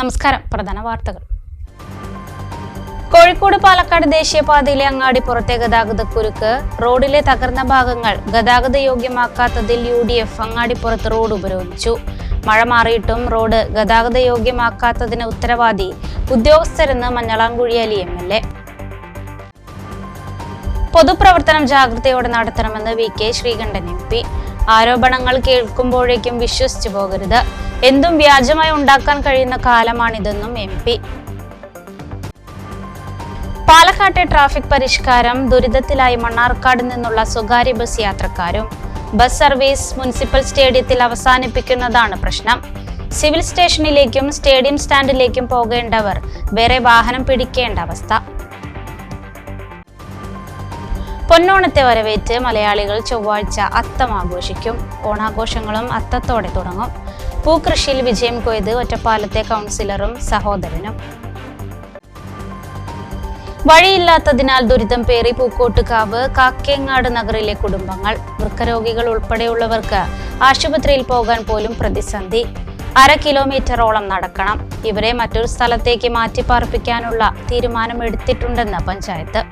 നമസ്കാരം. പ്രധാന വാർത്തകൾ. കോഴിക്കോട് പാലക്കാട് ദേശീയപാതയിലെ അങ്ങാടിപ്പുറത്തെ ഗതാഗതക്കുരുക്ക്, റോഡിലെ തകർന്ന ഭാഗങ്ങൾ ഗതാഗത യോഗ്യമാക്കാത്തതിൽ UDF അങ്ങാടിപ്പുറത്ത് റോഡ് ഉപരോധിച്ചു. മഴ മാറിയിട്ടും റോഡ് ഗതാഗത യോഗ്യമാക്കാത്തതിന് ഉത്തരവാദി ഉദ്യോഗസ്ഥരെന്ന് മഞ്ഞളാംകുഴി അലി MLA. പൊതുപ്രവർത്തനം ജാഗ്രതയോടെ നടത്തണമെന്ന് VK ശ്രീകണ്ഠൻ MP. ആരോപണങ്ങൾ കേൾക്കുമ്പോഴേക്കും വിശ്വസിച്ചു പോകരുത്, എന്തും വ്യാജമായി ഉണ്ടാക്കാൻ കഴിയുന്ന കാലമാണിതെന്നും MP. പാലക്കാട്ടെ ട്രാഫിക് പരിഷ്കാരം, ദുരിതത്തിലായി മണ്ണാർക്കാട് നിന്നുള്ള സ്വകാര്യ ബസ് യാത്രക്കാരും. ബസ് സർവീസ് മുനിസിപ്പൽ സ്റ്റേഡിയത്തിൽ അവസാനിപ്പിക്കുന്നതാണ് പ്രശ്നം. സിവിൽ സ്റ്റേഷനിലേക്കും സ്റ്റേഡിയം സ്റ്റാൻഡിലേക്കും പോകേണ്ടവർ വേറെ വാഹനം പിടിക്കേണ്ട അവസ്ഥ. പൊന്നോണത്തെ വരവേറ്റ് മലയാളികൾ ചൊവ്വാഴ്ച അത്തം ആഘോഷിക്കും. ഓണാഘോഷങ്ങളും അത്തത്തോടെ തുടങ്ങും. പൂക്കൃഷിയിൽ വിജയം കൊയ്ത് ഒറ്റപ്പാലത്തെ കൗൺസിലറും സഹോദരനും. വഴിയില്ലാത്തതിനാൽ ദുരിതം പേറി പൂക്കോട്ടുകാവ് കാക്കേങ്ങാട് നഗറിലെ കുടുംബങ്ങൾ. വൃക്കരോഗികൾ ഉൾപ്പെടെയുള്ളവർക്ക് ആശുപത്രിയിൽ പോകാൻ പോലും പ്രതിസന്ധി. 1/2 കിലോമീറ്ററോളം നടക്കണം. ഇവരെ മറ്റൊരു സ്ഥലത്തേക്ക് മാറ്റിപ്പാർപ്പിക്കാനുള്ള തീരുമാനമെടുത്തിട്ടുണ്ടെന്ന് പഞ്ചായത്ത്.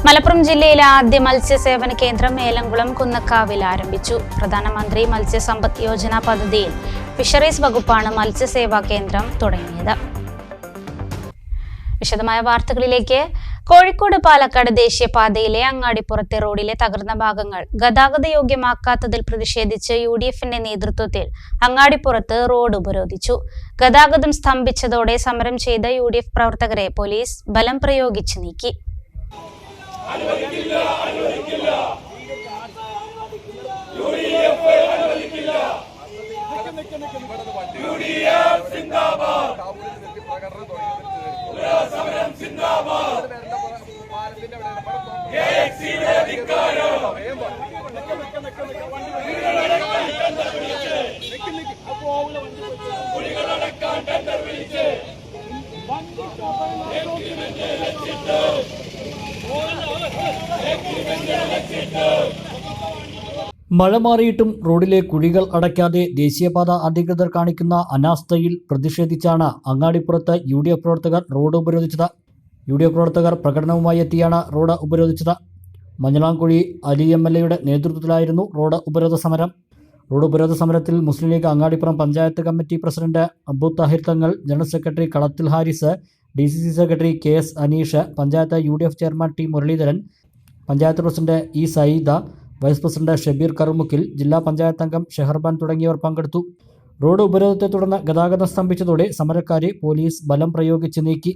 മലപ്പുറം ജില്ലയിലെ ആദ്യ മത്സ്യസേവന കേന്ദ്രം ഏലംകുളം കുന്നക്കാവിൽ ആരംഭിച്ചു. പ്രധാനമന്ത്രി മത്സ്യസമ്പദ് യോജന പദ്ധതിയിൽ ഫിഷറീസ് വകുപ്പാണ് മത്സ്യസേവാ കേന്ദ്രം തുടങ്ങിയത്. വിശദമായ വാർത്തകളിലേക്ക്. കോഴിക്കോട് പാലക്കാട് ദേശീയപാതയിലെ അങ്ങാടിപ്പുറത്തെ റോഡിലെ തകർന്ന ഭാഗങ്ങൾ ഗതാഗത യോഗ്യമാക്കാത്തതിൽ പ്രതിഷേധിച്ച് UDFന്റെ നേതൃത്വത്തിൽ അങ്ങാടിപ്പുറത്ത് റോഡ് ഉപരോധിച്ചു. ഗതാഗതം സ്തംഭിച്ചതോടെ സമരം ചെയ്ത UDF പ്രവർത്തകരെ പോലീസ് ബലം പ്രയോഗിച്ച് നീക്കി. മഴ മാറിയിട്ടും റോഡിലെ കുഴികൾ അടയ്ക്കാതെ ദേശീയപാത അധികൃതർ കാണിക്കുന്ന അനാസ്ഥയിൽ പ്രതിഷേധിച്ചാണ് അങ്ങാടിപ്പുറത്ത് UDF പ്രവർത്തകർ റോഡ് ഉപരോധിച്ചത്. UDF പ്രവർത്തകർ പ്രകടനവുമായി എത്തിയാണ് റോഡ് ഉപരോധിച്ചത്. മഞ്ഞളാംകുഴി അലി MLAയുടെ നേതൃത്വത്തിലായിരുന്നു റോഡ് ഉപരോധ സമരം. റോഡ് ഉപരോധ സമരത്തിൽ Muslim League Angadippuram panchayat committee president Abu Thahir Thangal, general secretary Kalathil Haris, DCC secretary KS Aneesh, panchayat UDF chairman T Muraleedharan, panchayat president E Sayyida, vice president Shabeer Karumukkil, ജില്ലാ പഞ്ചായത്ത് അംഗം ഷെഹർബാൻ തുടങ്ങിയവർ പങ്കെടുത്തു. റോഡ് ഉപരോധത്തെ തുടർന്ന് ഗതാഗതം സ്തംഭിച്ചതോടെ സമരക്കാരെ പോലീസ് ബലം പ്രയോഗിച്ച് നീക്കി.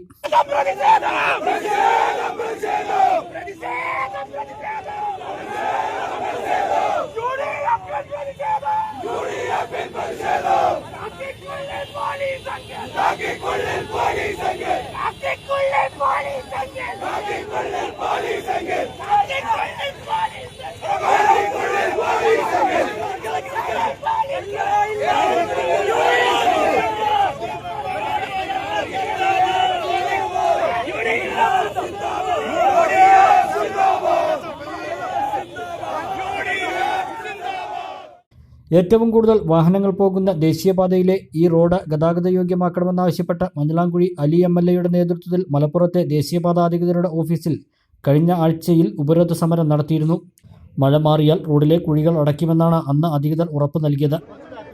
ഏറ്റവും കൂടുതൽ വാഹനങ്ങൾ പോകുന്ന ദേശീയപാതയിലെ ഈ റോഡ് ഗതാഗത യോഗ്യമാക്കണമെന്നാവശ്യപ്പെട്ട് മഞ്ഞളാംകുഴി അലി MLAയുടെ നേതൃത്വത്തിൽ മലപ്പുറത്തെ ദേശീയപാത അധികൃതരുടെ ഓഫീസിൽ കഴിഞ്ഞ ആഴ്ചയിൽ ഉപരോധ സമരം നടത്തിയിരുന്നു. മഴ മാറിയാൽ റോഡിലെ കുഴികൾ അടയ്ക്കുമെന്നാണ് അന്ന് അധികൃതർ ഉറപ്പ് നൽകിയത്.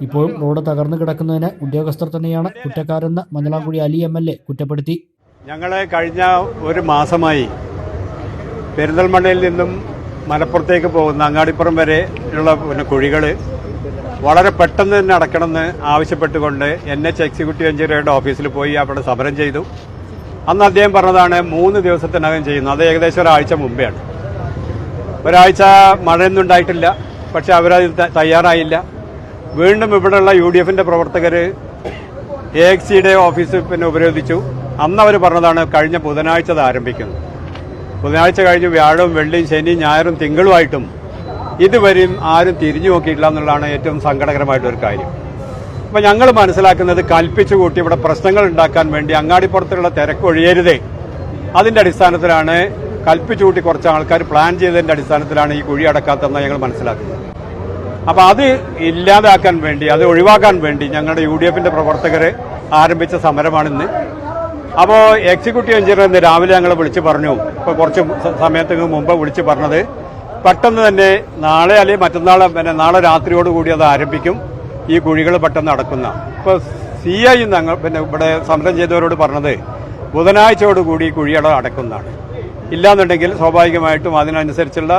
ഇപ്പോഴും റോഡ് തകർന്നു കിടക്കുന്നതിന് ഉദ്യോഗസ്ഥർ തന്നെയാണ് കുറ്റക്കാരെന്ന് മഞ്ഞളാംകുഴി അലി MLA കുറ്റപ്പെടുത്തി. ഞങ്ങളെ കഴിഞ്ഞ ഒരു മാസമായി പെരിന്തൽമണ്ണയിൽ നിന്നും മലപ്പുറത്തേക്ക് പോകുന്ന അങ്ങാടിപ്പുറം വരെ ഉള്ള കുഴികൾ വളരെ പെട്ടെന്ന് തന്നെ അടക്കണമെന്ന് ആവശ്യപ്പെട്ടുകൊണ്ട് NH എക്സിക്യൂട്ടീവ് എഞ്ചിനീയറുടെ ഓഫീസിൽ പോയി അവിടെ സമരം ചെയ്തു. അന്ന് അദ്ദേഹം പറഞ്ഞതാണ് 3 ദിവസത്തിനകം ചെയ്യുന്നു. അത് ഏകദേശം ഒരാഴ്ച മുമ്പെയാണ്. ഒരാഴ്ച മഴയൊന്നും ഉണ്ടായിട്ടില്ല. പക്ഷെ അവരത് തയ്യാറായില്ല. വീണ്ടും ഇവിടെയുള്ള UDFന്റെ പ്രവർത്തകർ AXCയുടെ ഓഫീസ് ഉപരോധിച്ചു. അന്ന് അവർ പറഞ്ഞതാണ് കഴിഞ്ഞ ബുധനാഴ്ച അത് ആരംഭിക്കുന്നു. ബുധനാഴ്ച കഴിഞ്ഞ് വ്യാഴവും വെള്ളിയും ശനിയും ഞായറും തിങ്കളുമായിട്ടും ഇതുവരെയും ആരും തിരിഞ്ഞു നോക്കിയിട്ടില്ല എന്നുള്ളതാണ് ഏറ്റവും സങ്കടകരമായിട്ടൊരു കാര്യം. അപ്പോൾ ഞങ്ങൾ മനസ്സിലാക്കുന്നത് കൽപ്പിച്ചുകൂട്ടി ഇവിടെ പ്രശ്നങ്ങൾ ഉണ്ടാക്കാൻ വേണ്ടി അങ്ങാടിപ്പുറത്തുള്ള തിരക്കൊഴിയരുതേ, അതിൻ്റെ അടിസ്ഥാനത്തിലാണ് കൽപ്പിച്ചുകൂട്ടി കുറച്ച് ആൾക്കാർ പ്ലാൻ ചെയ്തതിൻ്റെ അടിസ്ഥാനത്തിലാണ് ഈ കുഴി അടക്കാത്തതെന്ന് ഞങ്ങൾ മനസ്സിലാക്കുന്നത്. അപ്പോൾ അത് ഇല്ലാതാക്കാൻ വേണ്ടി, അത് ഒഴിവാക്കാൻ വേണ്ടി ഞങ്ങളുടെ UDF-ന്റെ പ്രവർത്തകർ ആരംഭിച്ച സമരമാണിന്ന്. അപ്പോൾ എക്സിക്യൂട്ടീവ് എഞ്ചിനീയർ ഇന്ന് രാവിലെ ഞങ്ങൾ വിളിച്ച് പറഞ്ഞു, ഇപ്പോൾ കുറച്ച് സമയത്തിന് മുമ്പ് വിളിച്ച് പറഞ്ഞത് പെട്ടെന്ന് തന്നെ നാളെ അല്ലെങ്കിൽ മറ്റന്നാൾ നാളെ രാത്രിയോടുകൂടി അത് ആരംഭിക്കും, ഈ കുഴികൾ പെട്ടെന്ന് അടക്കുന്ന. ഇപ്പോൾ CI ഞങ്ങൾ ഇവിടെ സമരം ചെയ്തവരോട് പറഞ്ഞത് ബുധനാഴ്ചയോടുകൂടി കുഴിയട അടക്കുന്നതാണ്. ഇല്ലാന്നുണ്ടെങ്കിൽ സ്വാഭാവികമായിട്ടും അതിനനുസരിച്ചുള്ള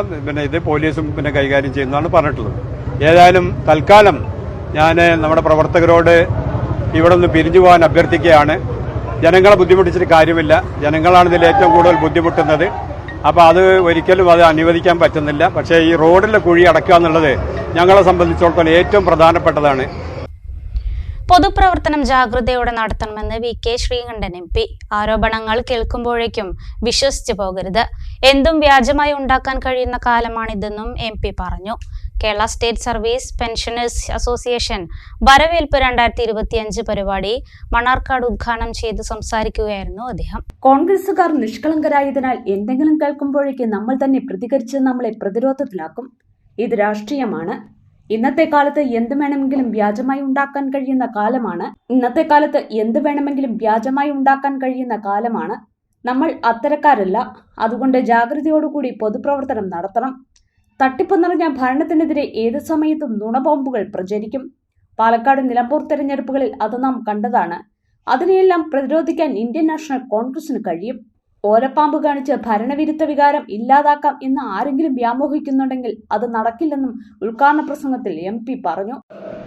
ഇത് പോലീസും കൈകാര്യം ചെയ്യുന്നതാണ് പറഞ്ഞിട്ടുള്ളത്. ഏതായാലും തൽക്കാലം ഞാൻ നമ്മുടെ പ്രവർത്തകരോട് ഇവിടെ നിന്ന് പിരിഞ്ഞു പോകാൻ അഭ്യർത്ഥിക്കുകയാണ്. ജനങ്ങളെ ബുദ്ധിമുട്ടിച്ചിട്ട് കാര്യമില്ല, ജനങ്ങളാണ് ഇതിൽ ഏറ്റവും കൂടുതൽ ബുദ്ധിമുട്ടുന്നത്. അപ്പോൾ അത് ഒരിക്കലും അത് അനുവദിക്കാൻ പറ്റുന്നില്ല. പക്ഷേ ഈ റോഡിലെ കുഴി അടക്കുക എന്നുള്ളത് ഞങ്ങളെ സംബന്ധിച്ചിടത്തോളം ഏറ്റവും പ്രധാനപ്പെട്ടതാണ്. പൊതുപ്രവർത്തനം ജാഗ്രതയോടെ നടത്തണമെന്ന് VK ശ്രീകണ്ഠൻ MP. ആരോപണങ്ങൾ കേൾക്കുമ്പോഴേക്കും വിശ്വസിച്ചു പോകരുത്, എന്തും വ്യാജമായി ഉണ്ടാക്കാൻ കഴിയുന്ന കാലമാണിതെന്നും MP പറഞ്ഞു. Kerala state service pensioners association വരവേൽപ്പ് 2025 പരിപാടി മണ്ണാർക്കാട് ഉദ്ഘാടനം ചെയ്ത് സംസാരിക്കുകയായിരുന്നു അദ്ദേഹം. കോൺഗ്രസുകാർ നിഷ്കളങ്കരായതിനാൽ എന്തെങ്കിലും കേൾക്കുമ്പോഴേക്കും നമ്മൾ തന്നെ പ്രതികരിച്ച് നമ്മളെ പ്രതിരോധത്തിലാക്കും. ഇത് രാഷ്ട്രീയമാണ്. ഇന്നത്തെ കാലത്ത് എന്ത് വേണമെങ്കിലും വ്യാജമായി ഉണ്ടാക്കാൻ കഴിയുന്ന കാലമാണ്. നമ്മൾ അത്തരക്കാരല്ല. അതുകൊണ്ട് ജാഗ്രതയോടുകൂടി പൊതുപ്രവർത്തനം നടത്തണം. തട്ടിപ്പ് നിറഞ്ഞ ഭരണത്തിനെതിരെ ഏത് സമയത്തും നുണബോംബുകൾ പ്രചരിക്കും. പാലക്കാട് നിലമ്പൂർ തെരഞ്ഞെടുപ്പുകളിൽ അത് നാം കണ്ടതാണ്. അതിനെയെല്ലാം പ്രതിരോധിക്കാൻ ഇന്ത്യൻ നാഷണൽ കോൺഗ്രസിന് കഴിയും. ഓലപ്പാമ്പ് കാണിച്ച് ഭരണവിരുദ്ധ വികാരം ഇല്ലാതാക്കാം എന്ന് ആരെങ്കിലും വ്യാമോഹിക്കുന്നുണ്ടെങ്കിൽ അത് നടക്കില്ലെന്നും ഉദ്ഘാടന പ്രസംഗത്തിൽ MP പറഞ്ഞു.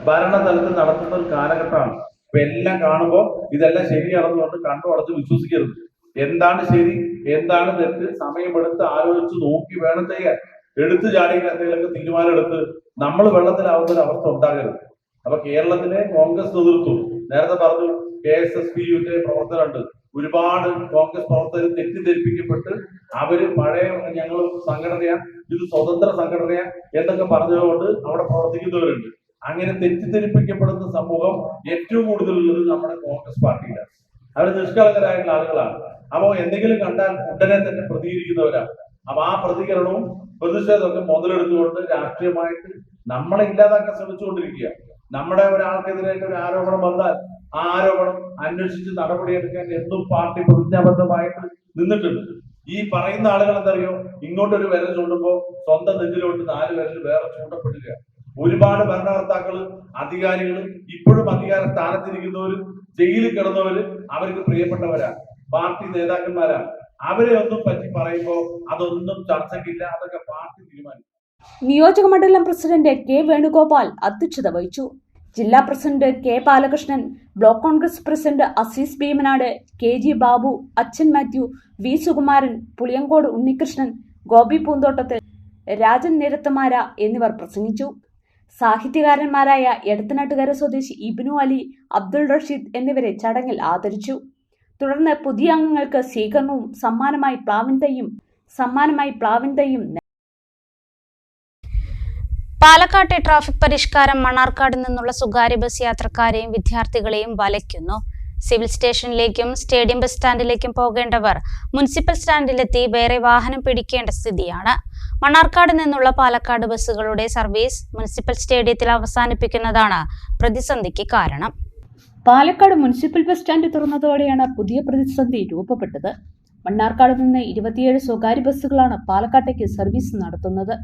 ഭരണതലത്തിൽ നടത്തുന്ന ഒരു കാലഘട്ടമാണ്. എല്ലാം കാണുമ്പോൾ ഇതെല്ലാം ശരിയാണെന്ന് പറഞ്ഞ് കണ്ടുടച്ച് വിശ്വസിക്കരുത്. എന്താണ് ശരി, എന്താണ് തെറ്റ്, സമയമെടുത്ത് ആലോചിച്ച് നോക്കി വേണം ചെയ്യാൻ. എടുത്തു ചാടി എന്തെങ്കിലുമൊക്കെ തീരുമാനം എടുത്ത് നമ്മൾ വെള്ളത്തിലാവുന്ന ഒരു അവസ്ഥ ഉണ്ടാകരുത്. അപ്പൊ കേരളത്തിലെ കോൺഗ്രസ് നേതൃത്വം നേരത്തെ പറഞ്ഞു, KSSPU-ന്റെ പ്രവർത്തകരുണ്ട്. ഒരുപാട് കോൺഗ്രസ് പ്രവർത്തകർ തെറ്റിദ്ധരിപ്പിക്കപ്പെട്ട് അവര് പഴയ ഞങ്ങൾ സംഘടനയാ, ഇത് സ്വതന്ത്ര സംഘടനയാ എന്നൊക്കെ പറഞ്ഞതുകൊണ്ട് അവിടെ പ്രവർത്തിക്കുന്നവരുണ്ട്. അങ്ങനെ തെറ്റിദ്ധരിപ്പിക്കപ്പെടുന്ന സമൂഹം ഏറ്റവും കൂടുതലുള്ളത് നമ്മുടെ കോൺഗ്രസ് പാർട്ടിയിലാണ്. അവർ നിഷ്കളങ്കരായിട്ടുള്ള ആളുകളാണ്. അപ്പോൾ എന്തെങ്കിലും കണ്ടാൽ ഉടനെ തന്നെ പ്രതികരിക്കുന്നവരാണ്. അപ്പൊ ആ പ്രതികരണവും പ്രതിഷേധമൊക്കെ മുതലെടുത്തുകൊണ്ട് രാഷ്ട്രീയമായിട്ട് നമ്മളെ ഇല്ലാതാക്കാൻ ശ്രമിച്ചുകൊണ്ടിരിക്കുക. നമ്മുടെ ഒരാൾക്കെതിരായിട്ട് ഒരു ആരോപണം വന്നാൽ ആ ആരോപണം അന്വേഷിച്ച് നടപടിയെടുക്കാൻ എന്നും പാർട്ടി പ്രതിജ്ഞാബദ്ധമായിട്ട് നിന്നിട്ടുണ്ട്. ഈ പറയുന്ന ആളുകൾ എന്തറിയോ, ഇങ്ങോട്ടൊരു വിരൽ ചൂണ്ടുമ്പോൾ സ്വന്തം നെഞ്ചിലോട്ട് 4 വിരൽ വേറെ ചൂണ്ടപ്പെടുക. ഒരുപാട് ഭരണകർത്താക്കള്, അധികാരികള്, ഇപ്പോഴും അധികാര സ്ഥാനത്തിരിക്കുന്നവര്, ജയിലിൽ കിടന്നവര് അവർക്ക് പ്രിയപ്പെട്ടവരാണ്, പാർട്ടി നേതാക്കന്മാരാണ്. അവരെ ഒന്നും പറ്റി പറയുമ്പോ അതൊന്നും ചർച്ചയ്ക്കില്ല, അതൊക്കെ പാർട്ടി തീരുമാനിക്കും. നിയോജക മണ്ഡലം പ്രസിഡന്റ് K വേണുഗോപാൽ അധ്യക്ഷത വഹിച്ചു. ജില്ലാ president K Palakrishnan, block Congress president Azeez Bheemanad, KG Babu, Achan Mathew, V Sukumaran, Puliyankode Unnikrishnan, Gopi പൂന്തോട്ടത്തിൽ, രാജൻ നിരത്തമാര എന്നിവർ പ്രസംഗിച്ചു. സാഹിത്യകാരന്മാരായ എടത്തനാട്ടുകര സ്വദേശി ഇബ്നു അലി, അബ്ദുൾ റഷീദ് എന്നിവരെ ചടങ്ങിൽ ആദരിച്ചു. തുടർന്ന് പുതിയ അംഗങ്ങൾക്ക് സ്വീകരണവും സമ്മാനമായി പ്ലാവിൻ തൈയും. പാലക്കാട്ടെ ട്രാഫിക് പരിഷ്കാരം മണ്ണാർക്കാട് നിന്നുള്ള സ്വകാര്യ ബസ് യാത്രക്കാരെയും വിദ്യാർത്ഥികളെയും വലയ്ക്കുന്നു. സിവിൽ സ്റ്റേഷനിലേക്കും സ്റ്റേഡിയം ബസ് സ്റ്റാൻഡിലേക്കും പോകേണ്ടവർ മുനിസിപ്പൽ സ്റ്റാൻഡിലെത്തി വേറെ വാഹനം പിടിക്കേണ്ട സ്ഥിതിയാണ്. മണ്ണാർക്കാട് നിന്നുള്ള പാലക്കാട് ബസ്സുകളുടെ സർവീസ് മുനിസിപ്പൽ സ്റ്റേഡിയത്തിൽ അവസാനിപ്പിക്കുന്നതാണ് പ്രതിസന്ധിക്ക് കാരണം. പാലക്കാട് മുനിസിപ്പൽ ബസ് സ്റ്റാൻഡ് തുറന്നതോടെയാണ് പുതിയ പ്രതിസന്ധി രൂപപ്പെട്ടത്. മണ്ണാർക്കാട് നിന്ന് 27 സ്വകാര്യ ബസ്സുകളാണ് പാലക്കാട്ടേക്ക് സർവീസ് നടത്തുന്നത്.